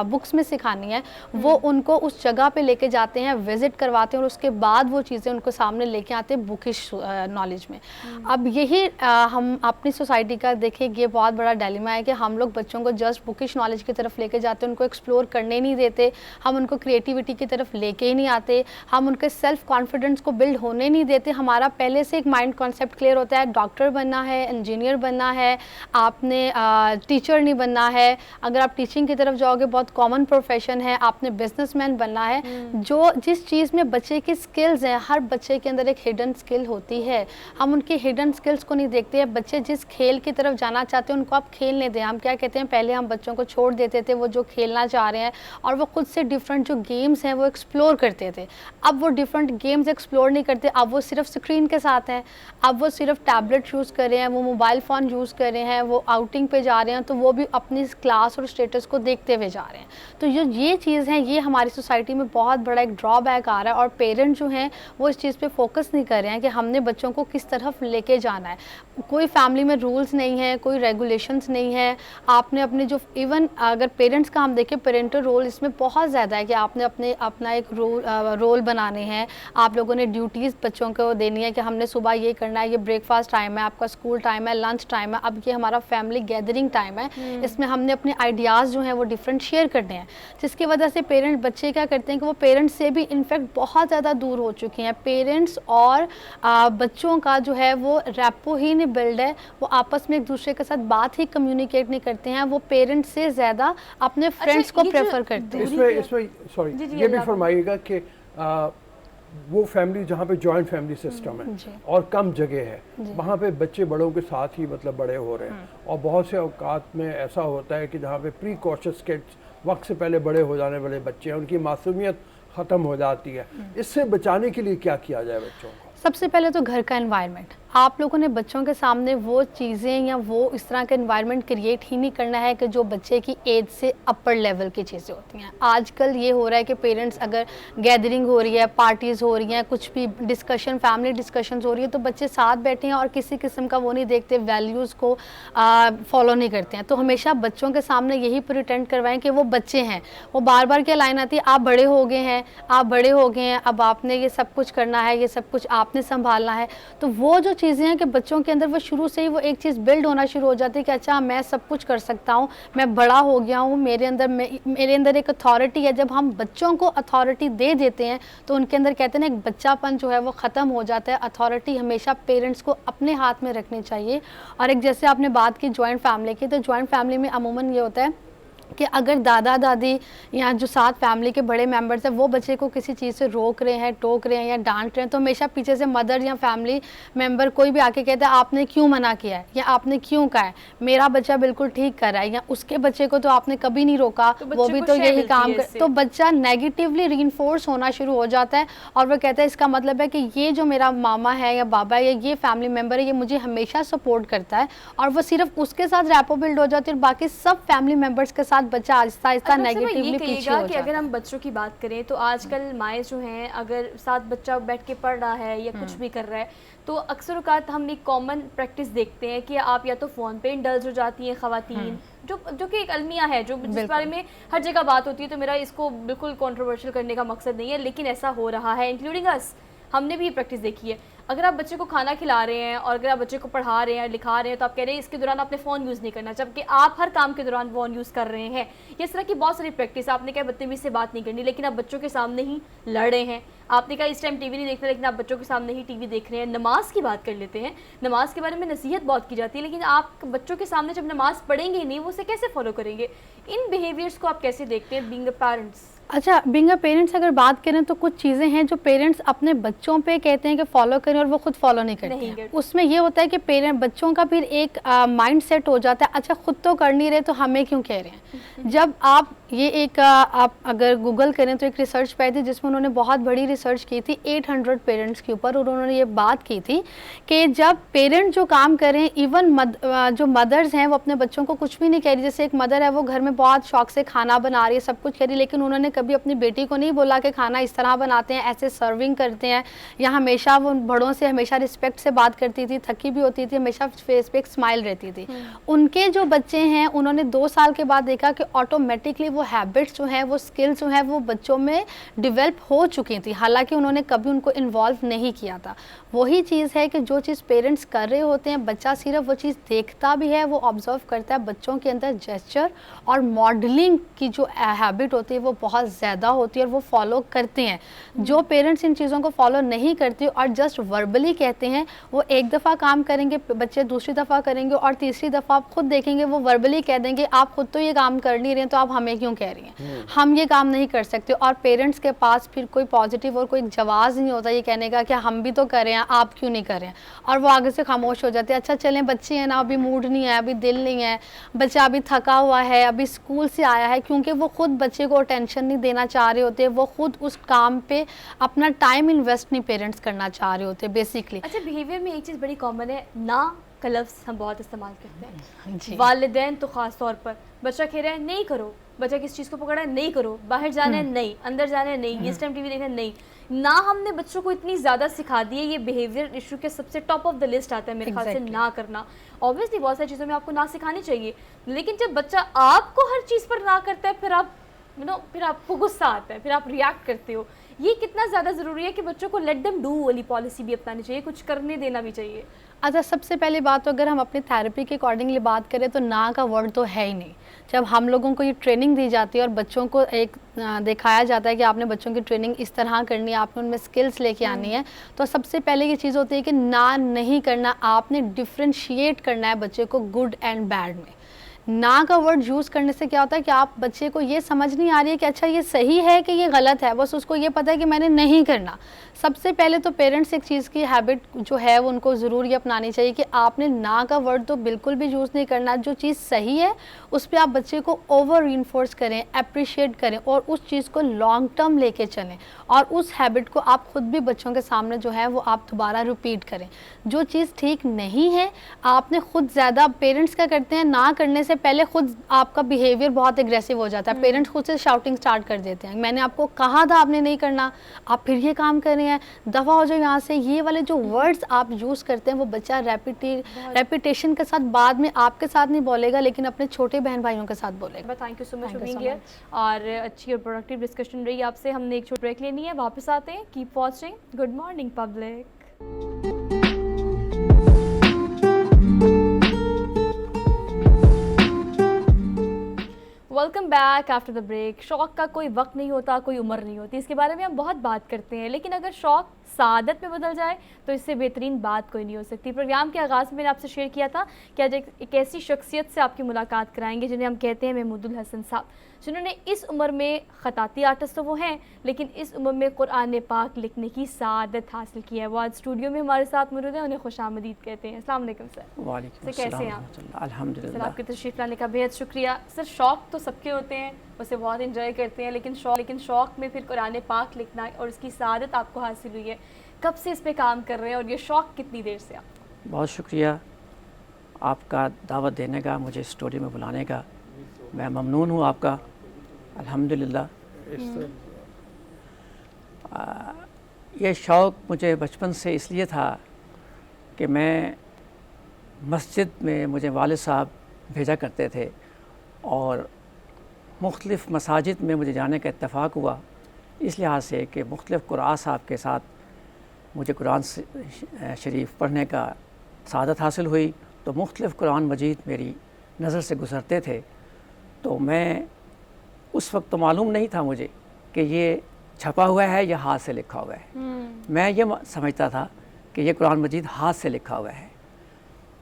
बुक्स में सिखानी है वो उनको उस जगह पे लेके जाते हैं, विज़िट करवाते हैं और उसके बाद वो चीज़ें उनको सामने लेके आते हैं बुकिश नॉलेज में। अब यही हम अपनी सोसाइटी का देखें, ये बहुत बड़ा डिलेमा है कि हम लोग बच्चों को जस्ट बुकिश नॉलेज की तरफ लेके जाते हैं, उनको एक्सप्लोर करने नहीं देते, हम उनको क्रिएटिविटी की तरफ लेके ही नहीं आते, हम उनके सेल्फ कॉन्फिडेंस को बिल्ड होने नहीं देते। हमारा पहले से एक माइंड कॉन्सेप्ट क्लियर होता है, डॉक्टर बनना है, इंजीनियर बनना है, आपने टीचर नहीं बनना है, अगर आप टीचिंग की तरफ जाओगे बहुत कॉमन प्रोफेशन है, आपने बिजनेसमैन बनना है। जो जिस चीज़ में बच्चे की स्किल्स हैं, हर बच्चे के अंदर एक हिडन स्किल होती है, हम उनकी हिडन स्किल्स को नहीं देखते हैं। बच्चे जिस खेल की तरफ जाना चाहते हैं उनको आप खेलने दें। हम क्या कहते हैं, पहले हम बच्चों को छोड़ देते थे वो जो खेलना चाह रहे हैं और वो खुद से डिफरेंट जो गेम्स हैं वो एक्सप्लोर करते थे। अब वो डिफरेंट गेम्स एक्सप्लोर नहीं करते, अब वो सिर्फ स्क्रीन के साथ हैं, अब वो सिर्फ टैबलेट यूज़ कर रहे हैं, वो मोबाइल फ़ोन यूज़ कर रहे हैं, वो आउटिंग पे जा रहे हैं, तो वो भी अपनी क्लास और स्टेटस को देखते हुए जा रहे हैं। तो ये चीज़ है, ये हमारी सोसाइटी में बहुत बड़ा एक ड्रॉबैक आ रहा है और पेरेंट्स जो हैं वो इस चीज़ पे फोकस नहीं कर रहे हैं कि हमने बच्चों को किस तरफ लेके जाना है। कोई फैमिली में रूल्स नहीं है, कोई रेगुलेशंस नहीं है। आपने अपने जो इवन अगर पेरेंट्स का हम देखें, पेरेंटल रोल इसमें बहुत ज़्यादा है कि आपने अपना एक रोल बनाने हैं, आप लोगों ने ड्यूटीज़ बच्चों को देनी है कि हमने सुबह ये करना है, ये ब्रेकफास्ट टाइम है, आपका स्कूल टाइम है, लंच टाइम है, अब ये हमारा फैमिली गैदरिंग टाइम है, इसमें हमने अपने आइडियाज़ जो हैं वो डिफरेंट शेयर करने हैं। जिसकी वजह से पेरेंट्स बच्चे क्या करते हैं कि वो पेरेंट्स से भी इनफैक्ट बहुत ज़्यादा दूर हो चुके हैं। पेरेंट्स और बच्चों का जो है वो रैपो ही नहीं बिल्ड है, वो आपस में एक दूसरे के साथ बात ही कम्युनिकेट नहीं करते हैं, वो पेरेंट्स से ज़्यादा अपने फ्रेंड्स को प्रेफर करते हैं। इसमें सॉरी ये भी फरमाइएगा कि वो फैमिली जहाँ पे जॉइंट फैमिली सिस्टम है और कम जगह है, वहाँ पे बच्चे बड़ों के साथ ही मतलब बड़े हो रहे हैं। और बहुत से औकात में ऐसा होता है कि जहाँ पे प्री कॉशियस किड्स, वक्त से पहले बड़े हो जाने वाले बच्चे हैं, उनकी मासूमियत ख़त्म हो जाती है। इससे बचाने के लिए क्या किया जाए बच्चों को? सबसे पहले तो घर का एनवायरनमेंट, आप लोगों ने बच्चों के सामने वो चीज़ें या वो इस तरह का एनवायरनमेंट क्रिएट ही नहीं करना है कि जो बच्चे की एज से अपर लेवल की चीज़ें होती हैं। आजकल ये हो रहा है कि पेरेंट्स अगर गैदरिंग हो रही है, पार्टीज़ हो रही हैं, कुछ भी डिस्कशन, फैमिली डिस्कशंस हो रही है, तो बच्चे साथ बैठे हैं और किसी किस्म का वो नहीं देखते, वैल्यूज़ को फॉलो नहीं करते हैं। तो हमेशा बच्चों के सामने यही प्रिटेंड करवाएं कि वो बच्चे हैं। वो बार बार क्या लाइन आती है, आप बड़े हो गए हैं, आप बड़े हो गए हैं, अब आपने ये सब कुछ करना है, ये सब कुछ आपने संभालना है। तो वो जो चीज़ें हैं कि बच्चों के अंदर वो शुरू से ही वो एक चीज़ बिल्ड होना शुरू हो जाती है कि अच्छा मैं सब कुछ कर सकता हूँ, मैं बड़ा हो गया हूँ, मेरे अंदर एक अथॉरिटी है। जब हम बच्चों को अथॉरिटी दे देते हैं तो उनके अंदर कहते हैं ना एक बच्चापन जो है वो ख़त्म हो जाता है। अथॉरिटी हमेशा पेरेंट्स को अपने हाथ में रखनी चाहिए। और एक जैसे आपने बात की जॉइंट फैमिली की, तो जॉइंट फैमिली में अमूमन ये होता है कि अगर दादा दादी या जो साथ फैमिली के बड़े मेंबर्स हैं वो बच्चे को किसी चीज़ से रोक रहे हैं, टोक रहे हैं या डांट रहे हैं, तो हमेशा पीछे से मदर या फैमिली मेंबर कोई भी आके कहता है आपने क्यों मना किया है या आपने क्यों कहा है, मेरा बच्चा बिल्कुल ठीक कर रहा है, या उसके बच्चे को तो आपने कभी नहीं रोका, तो वो भी तो यही काम कर, तो बच्चा नेगेटिवली रीइंफोर्स होना शुरू हो जाता है और वो कहता है इसका मतलब है कि ये जो मेरा मामा है या बाबा है या ये फैमिली मेम्बर है ये मुझे हमेशा सपोर्ट करता है। और वो सिर्फ उसके साथ रैपो बिल्ड हो जाती है और बाकी सब फैमिली मेम्बर्स के साथ बच्चा आहिस्ता आहिस्ता नेगेटिवली पीछे हो जाता है। कि अगर हम बच्चों की बात करें तो आजकल माएँ जो हैं अगर साथ बच्चा बैठ के पढ़ रहा है या कुछ भी कर रहा है तो अक्सर औकात हम एक कॉमन प्रैक्टिस देखते हैं कि आप या तो फ़ोन पे इंडल्ज हो जाती हैं ख़वातीन, जो कि एक अलमिया है जो जिस बारे में हर जगह बात होती है। तो मेरा इसको बिल्कुल कंट्रोवर्शियल करने का मकसद नहीं है, लेकिन ऐसा हो रहा है, इंक्लूडिंग अस, हमने भी ये प्रैक्टिस देखी है। अगर आप बच्चे को खाना खिला रहे हैं और अगर आप बच्चे को पढ़ा रहे हैं, लिखा रहे हैं, तो आप कह रहे हैं इसके दौरान आपने फ़ोन यूज़ नहीं करना, जबकि आप हर काम के दौरान फ़ोन यूज़ कर रहे हैं। इस तरह की बहुत सारी प्रैक्टिस, आपने कहा बदतमीज़ी से बात नहीं करनी, लेकिन आप बच्चों के सामने ही लड़ रहे हैं। आपने कहा इस टाइम टीवी नहीं देखना, लेकिन आप बच्चों के सामने ही टीवी देख रहे हैं। नमाज की बात कर लेते हैं, नमाज के बारे में नसीहत बहुत की जाती है, लेकिन आप बच्चों के सामने जब नमाज पढ़ेंगे ही नहीं, वो उसे कैसे फॉलो करेंगे? इन बिहेवियर्स को आप कैसे देखते हैं बीइंग अ पेरेंट्स? अच्छा, बीइंग अ पेरेंट्स अगर बात करें तो कुछ चीज़ें हैं जो पेरेंट्स अपने बच्चों पे कहते हैं कि फॉलो करें और वो खुद फॉलो नहीं करते हैं। उसमें ये होता है कि बच्चों का फिर एक माइंड सेट हो जाता है, अच्छा खुद तो कर नहीं रहे तो हमें क्यों कह रहे हैं। जब आप ये एक आप अगर गूगल करें तो एक रिसर्च पाई थी जिसमें उन्होंने बहुत बड़ी रिसर्च की थी 800 पेरेंट्स के ऊपर, और उन्होंने ये बात की थी कि जब पेरेंट्स जो काम करें, इवन जो मदर्स हैं वो अपने बच्चों को कुछ भी नहीं कह रही। जैसे एक मदर है वो घर में बहुत शौक से खाना बना रही है, सब कुछ कह रही है, लेकिन उन्होंने कभी अपनी बेटी को नहीं बोला कि खाना इस तरह बनाते हैं, ऐसे सर्विंग करते हैं, या हमेशा वो बड़ों से हमेशा रिस्पेक्ट से बात करती थी, थकी भी होती थी, हमेशा फेस पे एक स्माइल रहती थी। उनके जो बच्चे हैं उन्होंने 2 साल के बाद देखा कि ऑटोमेटिकली वो हैबिट्स जो हैं, वो स्किल्स जो हैं वो बच्चों में डेवलप हो चुकी थी। हालांकि उन्होंने कभी उनको इन्वॉल्व नहीं किया था। वही चीज़ है कि जो चीज़ पेरेंट्स कर रहे होते हैं, बच्चा सिर्फ वो चीज़ देखता भी है, वो ऑब्जर्व करता है। बच्चों के अंदर जेस्चर और मॉडलिंग की जो हैबिट होती है वो बहुत ज़्यादा होती है और वो फॉलो करते हैं। जो पेरेंट्स इन चीज़ों को फॉलो नहीं करते और जस्ट वर्बली कहते हैं, वो एक दफ़ा काम करेंगे, बच्चे दूसरी दफ़ा करेंगे और तीसरी दफ़ा आप खुद देखेंगे वो वर्बली कह देंगे आप खुद तो ये काम कर नहीं रहे हैं तो आप हमें क्यों कह रही हैं, हम ये काम नहीं कर सकते। और पेरेंट्स के पास फिर कोई पॉजिटिव और कोई जवाब नहीं होता ये कहने का कि हम भी तो कर रहे हैं, आप क्यों नहीं कर रहे हैं, और वो आगे से खामोश हो जाते हैं। अच्छा चलें, बच्चे हैं ना, अभी मूड नहीं है, अभी दिल नहीं है, बच्चा अभी थका हुआ है, अभी स्कूल से आया है, क्योंकि वो खुद बच्चे को टेंशन नहीं देना चाह रहे होते, वो खुद उस काम पे अपना टाइम इन्वेस्ट नहीं पेरेंट्स करना चाह रहे होते बेसिकली। अच्छा, बिहेवियर में एक चीज़ बड़ी कॉमन है ना, का लफ्ज़ हम बहुत इस्तेमाल करते हैं जी। वालिदैन तो ख़ास तौर पर। बच्चा खेल रहा है, नहीं करो। बच्चा किस चीज़ को पकड़ा है, नहीं करो। बाहर जाना है, नहीं। अंदर जाना है, नहीं। इस टाइम टीवी देखना है, नहीं। ना हमने बच्चों को इतनी ज़्यादा सिखा दी है, ये बिहेवियर इशू के सबसे टॉप ऑफ द लिस्ट आता है मेरे ख्याल से, ना करना। ऑब्वियसली बहुत सारी चीज़ों में आपको ना सिखानी चाहिए, लेकिन जब बच्चा आपको हर चीज़ पर ना करता है, फिर आप फिर आपको गुस्सा आता है, फिर आप रिएक्ट करते हो। ये कितना ज़्यादा ज़रूरी है कि बच्चों को लेट देम डू वाली पॉलिसी भी अपनानी चाहिए, कुछ करने देना भी चाहिए। अच्छा, सबसे पहली बात तो अगर हम अपनी थेरेपी के अकॉर्डिंगली बात करें तो ना का वर्ड तो है ही नहीं। जब हम लोगों को ये ट्रेनिंग दी जाती है और बच्चों को एक दिखाया जाता है कि आपने बच्चों की ट्रेनिंग इस तरह करनी है, आपने उनमें स्किल्स लेके आनी है, तो सबसे पहले ये चीज़ होती है कि ना नहीं करना, आपने डिफ्रेंशिएट करना है बच्चे को गुड एंड बैड में। ना का वर्ड यूज़ करने से क्या होता है कि आप बच्चे को ये समझ नहीं आ रही है कि अच्छा ये सही है कि ये गलत है, बस उसको ये पता है कि मैंने नहीं करना। सबसे पहले तो पेरेंट्स एक चीज़ की हैबिट जो है वो उनको ज़रूर ये अपनानी चाहिए कि आपने ना का वर्ड तो बिल्कुल भी यूज़ नहीं करना। जो चीज़ सही है उस पर आप बच्चे को ओवर इन्फोर्स करें, अप्रिशिएट करें और उस चीज़ को लॉन्ग टर्म लेके चलें, और उस हैबिट को आप खुद भी बच्चों के सामने जो है वो आप दोबारा रिपीट करें। जो चीज़ ठीक नहीं है आपने खुद ज़्यादा, पेरेंट्स क्या करते हैं, ना करने से पहले खुद आपका बिहेवियर बहुत एग्रेसिव हो जाता है। पेरेंट्स खुद से शाउटिंग स्टार्ट कर देते हैं, मैंने आपको कहा था आपने नहीं करना, आप फिर ये काम कर रहे हैं, दफ़ा हो जाओ यहाँ से। ये वाले जो वर्ड्स आप यूज़ करते हैं वो बच्चा रेपिटेशन के साथ बाद में आपके साथ नहीं बोलेगा लेकिन अपने छोटे बहन भाइयों के साथ बोलेगा। Thank you so much for being here, और अच्छी और प्रोडक्टिव डिस्कशन रही आपसे। हमने एक छोटी ब्रेक लेनी है, वापस आते हैं। Keep watching. Good morning public. Welcome back after the break. शौक़ का कोई वक्त नहीं होता, कोई उम्र नहीं होती, इसके बारे में हम बहुत बात करते हैं, लेकिन अगर शौक़ सादत में बदल जाए तो इससे बेहतरीन बात कोई नहीं हो सकती। प्रोग्राम के आगाज़ में मैंने आपसे शेयर किया था कि आज एक ऐसी शख्सियत से आपकी मुलाकात कराएंगे जिन्हें हम कहते हैं महमूदुल हसन साहब, जिन्होंने इस उम्र में ख़ताती आर्टिस्ट तो वो हैं, लेकिन इस उम्र में कुरान पाक लिखने की सादत हासिल की है। वो आज स्टूडियो में हमारे साथ मौजूद हैं, उन्हें खुशामदीद कहते हैं। अस्सलाम वालेकुम सर। वालेकुम कैसे हैं आप? अल्हम्दुलिल्लाह। सर आपकी तशरीफ़ लाने का बेहद शुक्रिया। सर शौक़ तो सबके होते हैं, उसे बहुत इंजॉय करते हैं, लेकिन शौक़ में फिर कुरान पाक लिखना और उसकी सादत आपको हासिल हुई है, कब से इस पे काम कर रहे हैं और ये शौक़ कितनी देर से आप? बहुत शुक्रिया आपका दावत देने का, मुझे स्टूडियो में बुलाने का, मैं ममनून हूँ आपका। अल्हम्दुलिल्लाह। ये शौक़ मुझे बचपन से इसलिए था कि मैं मस्जिद में मुझे वालिद साहब भेजा करते थे और मुख्तलिफ़ मसाजिद में मुझे जाने का इत्तेफाक हुआ, इस लिहाज से कि मुख्तलिफ़ कुरान साहब के साथ मुझे कुरान शरीफ पढ़ने का सादत हासिल हुई। तो मुख्तलिफ़ कुरान मजीद मेरी नज़र से गुज़रते थे, तो मैं उस वक्त तो मालूम नहीं था मुझे कि ये छपा हुआ है या हाथ से लिखा हुआ है। मैं ये समझता था कि ये कुरान मजीद हाथ से लिखा हुआ है,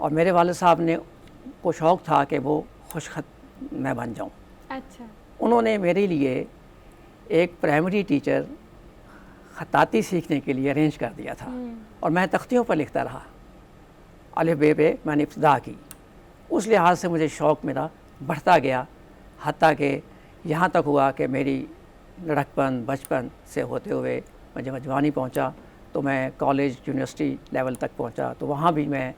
और मेरे वालिद साहब ने को शौक़ था कि वो खुशखत मैं बन जाऊँ। अच्छा। उन्होंने मेरे लिए एक प्राइमरी टीचर ख़ताती सीखने के लिए अरेंज कर दिया था, और मैं तख्तियों पर लिखता रहा। अलिफ बे पे मैंने इब्तिदा की। उस लिहाज से मुझे शौक़ मेरा बढ़ता गया, हत्ता कि यहाँ तक हुआ कि मेरी लड़कपन बचपन से होते हुए मैं जब जवानी पहुँचा तो मैं कॉलेज यूनिवर्सिटी लेवल तक पहुँचा, तो वहाँ भी मैं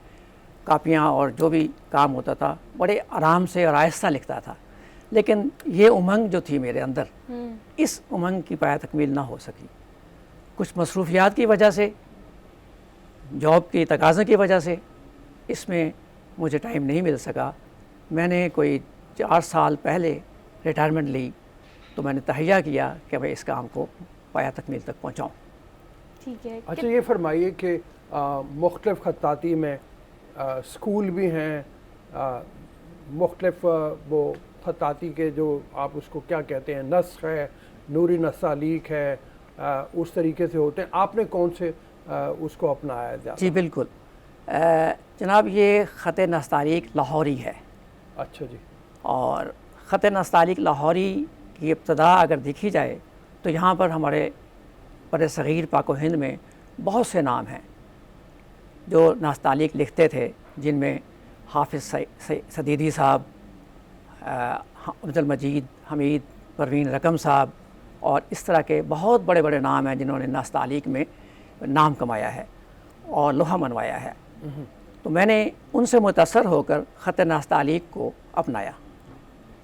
कापियाँ और जो भी काम होता था बड़े आराम से और आहिस्ता लिखता था। लेकिन ये उमंग जो थी मेरे अंदर, इस उमंग की पाया तकमील ना हो सकी। कुछ मसरूफियात की वजह से, जॉब की तकाज़े की वजह से इसमें मुझे टाइम नहीं मिल सका। मैंने कोई 4 साल पहले रिटायरमेंट ली, तो मैंने तहैया किया कि मैं इस काम को पाया तकमील तक पहुँचाऊँ। ठीक है। अच्छा ये फरमाइए कि मुख्तलिफ खत्ताती में स्कूल भी हैं, मुख्तलिफ वो खत्ताती के जो आप उसको क्या कहते हैं, नस्ख है, नूरी नस्तालीक है, उस तरीके से होते हैं, आपने कौन से उसको अपनाया ज़्यादा? जी बिल्कुल जनाब, ये ख़त नस्तालीक लाहौरी है। अच्छा जी। और ख़त नस्तालीक लाहौरी की इब्तदा अगर देखी जाए तो यहाँ पर हमारे बर सग़ीर पाक व हिंद में बहुत से नाम हैं जो नस्तालीक लिखते थे, जिनमें हाफिज़ सदीदी साहब, अब्दुल मजीद हमीद, परवीन रकम साहब और इस तरह के बहुत बड़े बड़े नाम हैं जिन्होंने नस्तालीक में नाम कमाया है और लोहा मनवाया है। तो मैंने उनसे मुतासर होकर ख़त नस्तालीक को अपनाया।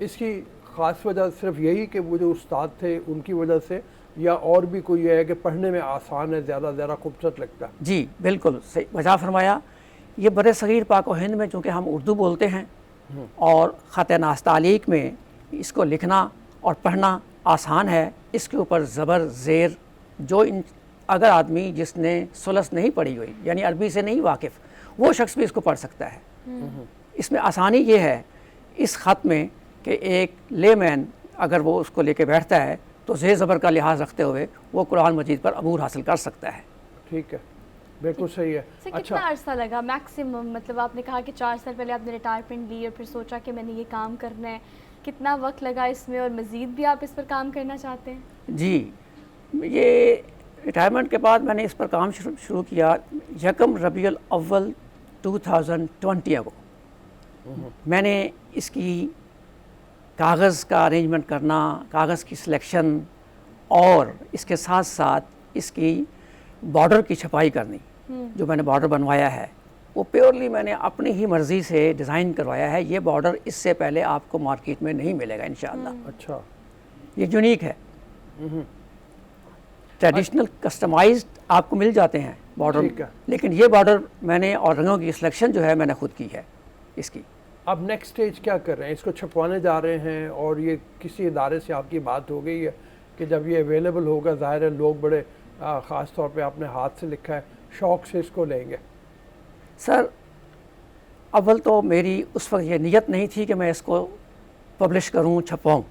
इसकी ख़ास वजह सिर्फ यही कि वो जो उस्ताद थे उनकी वजह से, या और भी कोई है कि पढ़ने में आसान है, ज़्यादा खूबसूरत लगता है? जी बिल्कुल सही वजह फरमाया। ये बर सग़ीर पाक व हिंद में चूँकि हम उर्दू बोलते हैं और ख़त नस्तालीक में इसको लिखना और पढ़ना आसान है, इसके ऊपर ज़बर ज़ेर जो अगर आदमी जिसने सुलस नहीं पढ़ी हुई यानी अरबी से नहीं वाकिफ़, वो शख्स भी इसको पढ़ सकता है। इसमें आसानी ये है इस ख़त में कि एक लेमैन अगर वो उसको लेके बैठता है तो ज़ेर ज़बर का लिहाज रखते हुए वो कुरान मजीद पर अबूर हासिल कर सकता है। ठीक है, बिल्कुल सही है। सर कितना अरसा लगा मैक्सिमम, मतलब आपने कहा कि 4 साल पहले आपने रिटायरमेंट ली और फिर सोचा कि मैंने ये काम करना है, कितना वक्त लगा इसमें और मज़ीद भी आप इस पर काम करना चाहते हैं? जी, ये रिटायरमेंट के बाद मैंने इस पर काम शुरू किया 1 रबीउल अव्वल 2020 को। मैंने इसकी कागज़ का अरेंजमेंट करना, कागज़ की सिलेक्शन और इसके साथ साथ इसकी बॉर्डर की छपाई करनी, जो मैंने बॉर्डर बनवाया है वो प्योरली मैंने अपनी ही मर्ज़ी से डिज़ाइन करवाया है। ये बॉर्डर इससे पहले आपको मार्केट में नहीं मिलेगा इंशाअल्लाह। अच्छा, ये यूनिक है। ट्रेडिशनल कस्टमाइज्ड आपको मिल जाते हैं बॉर्डर, लेकिन ये बॉर्डर मैंने और रंगों की सिलेक्शन जो है मैंने खुद की है इसकी। अब नेक्स्ट स्टेज क्या कर रहे हैं? इसको छपवाने जा रहे हैं और ये किसी इदारे से आपकी बात हो गई है कि जब ये अवेलेबल होगा, ज़ाहिर है लोग बड़े ख़ास तौर पे आपने हाथ से लिखा है, शौक़ से इसको लेंगे? सर अव्वल तो मेरी उस वक्त ये नीयत नहीं थी कि मैं इसको पब्लिश करूं, छपवाऊं,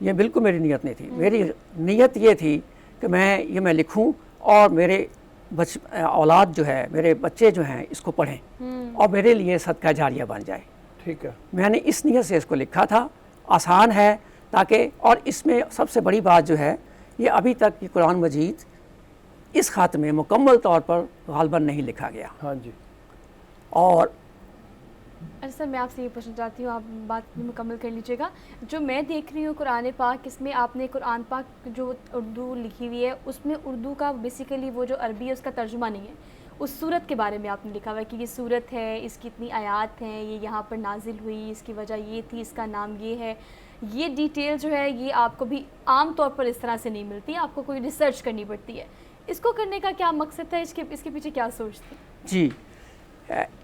ये बिल्कुल मेरी नीयत नहीं थी। मेरी नीयत ये थी कि मैं लिखूं और मेरे औलाद जो है, मेरे बच्चे जो हैं इसको पढ़ें और मेरे लिए सदका जारिया बन जाए। ठीक है, मैंने इस नीयत से इसको लिखा था। आसान है ताकि, और इसमें सबसे बड़ी बात जो है ये अभी तक ये कुरान मजीद इस ख़त में मुकम्मल तौर पर गालबन नहीं लिखा गया। हाँ जी। और अच्छा सर, मैं आपसे ये पूछना चाहती हूँ, आप बात मुकम्मल कर लीजिएगा। जो मैं देख रही हूँ कुरान पाक, इसमें आपने कुरान पाक जो उर्दू लिखी हुई है उसमें उर्दू का बेसिकली वो जो अरबी है उसका तर्जुमा नहीं है, उस सूरत के बारे में आपने लिखा हुआ है कि ये सूरत है, इसकी इतनी आयात हैं, ये यहाँ पर नाजिल हुई, इसकी वजह ये थी, इसका नाम ये है। ये डिटेल जो है ये आपको भी आम तौर पर इस तरह से नहीं मिलती, आपको कोई रिसर्च करनी पड़ती है। इसको करने का क्या मकसद है, इसके पीछे क्या सोच थी? जी,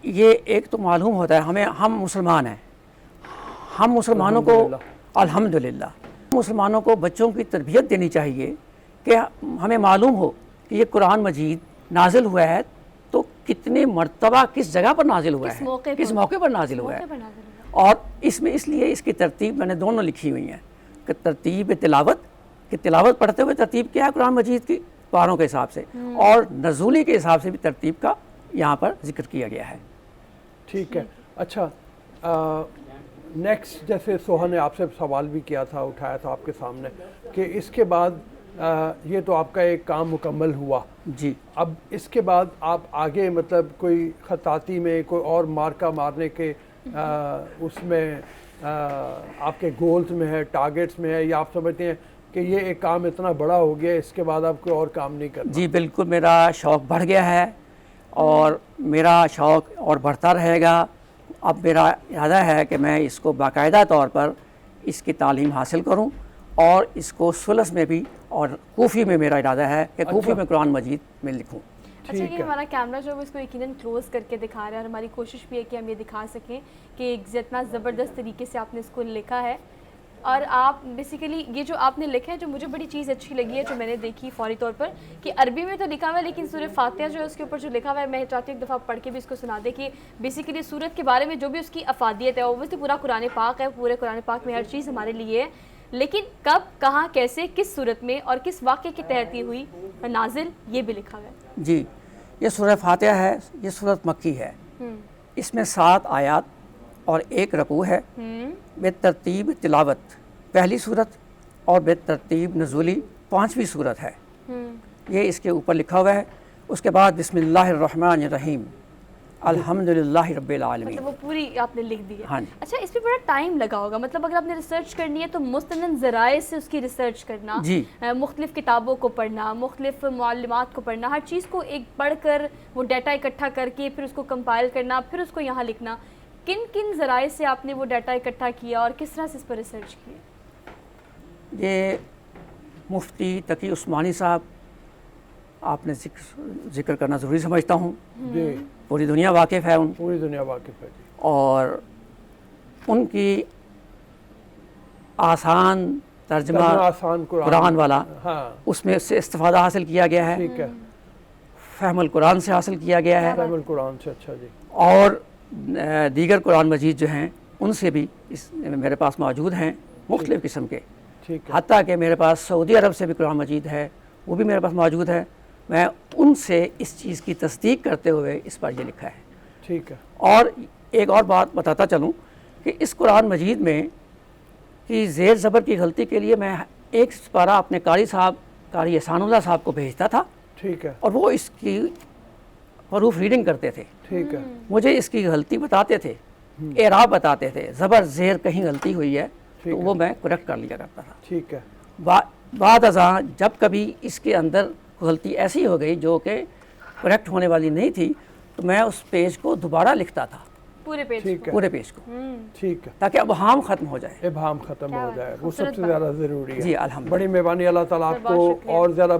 ये एक तो मालूम होता है हम मुसलमान हैं, हम मुसलमानों को अल्हम्दुलिल्लाह मुसलमानों को बच्चों की तरबियत देनी चाहिए कि हमें मालूम हो कि ये कुरान मजीद नाजिल हुआ है तो कितने मर्तबा किस जगह पर नाजिल हुआ है, किस मौके पर नाजिल हुआ है। और इसमें इसलिए इसकी तरतीब मैंने दोनों लिखी हुई हैं कि तरतीब तिलावत कि तिलावत पढ़ते हुए तरतीब क्या है कुरान मजीद की पारों के हिसाब से, और नज़ूली के हिसाब से भी तरतीब का यहाँ पर जिक्र किया गया है। ठीक है। अच्छा, नेक्स्ट जैसे सोहा ने आपसे सवाल भी किया था, उठाया था आपके सामने कि इसके बाद ये तो आपका एक काम मुकम्मल हुआ जी, अब इसके बाद आप आगे मतलब कोई खताती में कोई और मार्का मारने के उसमें आपके गोल्स में है, टारगेट्स में है, या आप समझते हैं कि ये एक काम इतना बड़ा हो गया इसके बाद आप कोई और काम नहीं करना? जी बिल्कुल, मेरा शौक़ बढ़ गया है और मेरा शौक़ और बढ़ता रहेगा। अब मेरा इरादा है कि मैं इसको बाकायदा तौर पर इसकी तालीम हासिल करूं और इसको सुलस में भी और कूफ़ी में मेरा इरादा है कि कूफ़ी में कुरान मजीद में लिखूं। अच्छा, ये हमारा कैमरा जो है इसको यकीनन क्लोज़ करके दिखा रहा है और हमारी कोशिश भी है कि हम ये दिखा सकें कि जितना ज़बरदस्त तरीके से आपने इसको लिखा है। और आप बेसिकली ये जो आपने लिखा है, जो मुझे बड़ी चीज़ अच्छी लगी है, जो मैंने देखी फौरी तौर पर, कि अरबी में तो लिखा हुआ है लेकिन सूरह फातिहा जो है उसके ऊपर जो लिखा हुआ है, मैं चाहती हूँ एक दफ़ा पढ़ के भी इसको सुना दे कि बेसिकली सूरत के बारे में जो भी उसकी अफादियत है, ओबियसली पूरा कुरान पाक है, पूरे कुरान पाक में हर चीज़ हमारे लिए है, लेकिन कब, कहाँ, कैसे, किस सूरत में और किस वाक़े के तहत ही हुई नाजिल, ये भी लिखा हुआ है। जी, ये सूरह फातिहा है, ये सूरत मक्की है। इसमें 7 आयत और 1 रकू है। बेतरतीब तिलावत पहली सूरत और बेतरतीब नज़ूली 5वीं सूरत है। ये इसके ऊपर लिखा हुआ है। उसके बाद बिस्मिल्लाहिर्रहमानिर्रहीम अल्हम्दुलिल्लाहि रब्बिल आलमीन, मतलब वो पूरी आपने लिख दी है। हाँ जी। अच्छा, इस पे बड़ा टाइम लगा होगा, मतलब अगर आपने रिसर्च करनी है तो मुस्तनद ज़राए से उसकी रिसर्च करना, जी, मुख्तलिफ किताबों को पढ़ना, मुख्तलिफ मुअल्लिमात को पढ़ना, हर चीज़ को एक पढ़ कर वो डाटा इकट्ठा करके फिर उसको कंपाइल करना, फिर उसको यहाँ लिखना, किन किन ज़राए से आपने वो डाटा इकट्ठा किया और किस तरह से इस पर रिसर्च की? ये मुफ्ती तकी उस्मानी साहब आपने जिक्र करना ज़रूरी समझता हूँ। जी, पूरी दुनिया वाकिफ़ है पूरी दुनिया वाकिफ़ है जी। और उनकी आसान तर्जमा आसान कुरान वाला, हाँ, उसमें से इस्तिफ़ादा हासिल किया गया है। ठीक है, फ़हमुल कुरान से हासिल किया गया है, फ़हमुल कुरान से। अच्छा जी। और दीगर कुरान मजीद जो हैं उनसे भी इस मेरे पास मौजूद हैं, मुख्तलिफ़ किस्म के। ठीक है, हत्ता कि मेरे पास सऊदी अरब से भी कुरान मजीद है, वो भी मेरे पास मौजूद है। मैं उनसे इस चीज़ की तस्दीक करते हुए इस पर ये लिखा है। ठीक है। और एक और बात बताता चलूँ कि इस कुरान मजीद में कि ज़ेर ज़बर की गलती के लिए मैं एक सिपारा अपने कारी एहसानुल्लाह साहब को भेजता था। ठीक है, और वो इसकी प्रूफ रीडिंग करते थे। ठीक है, मुझे इसकी गलती बताते थे, एराब बताते थे, ज़बर ज़ेर कहीं गलती हुई है तो वो मैं करेक्ट कर लिया करता था। ठीक है। बाद अज़ां जब कभी इसके अंदर गलती ऐसी हो गई जो कि करेक्ट होने वाली नहीं थी, तो मैं उस पेज को दोबारा लिखता था, पूरे पेज ठीक है, पूरे पेज को, ठीक है, ताकि अबहाम ख़त्म हो जाए। इबहाम ख़त्म हो जाए, वो खूबसूरत सबसे ज़्यादा ज़रूरी है। जी, अल्हम्दुलिल्लाह। बड़ी मेहरबानी, अल्लाह ताला आपको और ज़्यादा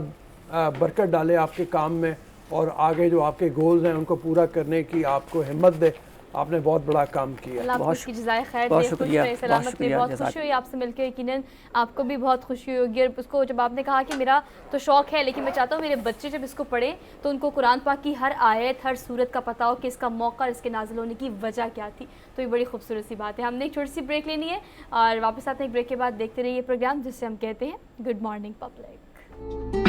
बरकत डाले आपके काम में, और आगे जो आपके गोल्स हैं उनको पूरा करने की आपको हिम्मत दे। आपने बहुत बड़ा काम किया। अल्लाह आपको इसकी जज़ाए खैर बहुत दे, शुक्रिया, खुश रहे, सलामत रहे। बहुत खुशी हुई आपसे मिलकर, यकीनन आपको भी बहुत खुशी होगी। और उसको जब आपने कहा कि मेरा तो शौक़ है लेकिन मैं चाहता हूँ मेरे बच्चे जब इसको पढ़ें तो उनको कुरान पाक की हर आयत, हर सूरत का पता हो कि इसका मौका, इसके नाज़िल होने की वजह क्या थी, तो ये बड़ी खूबसूरत सी बात है। हमने एक छोटी सी ब्रेक लेनी है और वापस आते हैं। एक ब्रेक के बाद देखते रहिए प्रोग्राम जिससे हम कहते हैं गुड मॉर्निंग पब्लिक।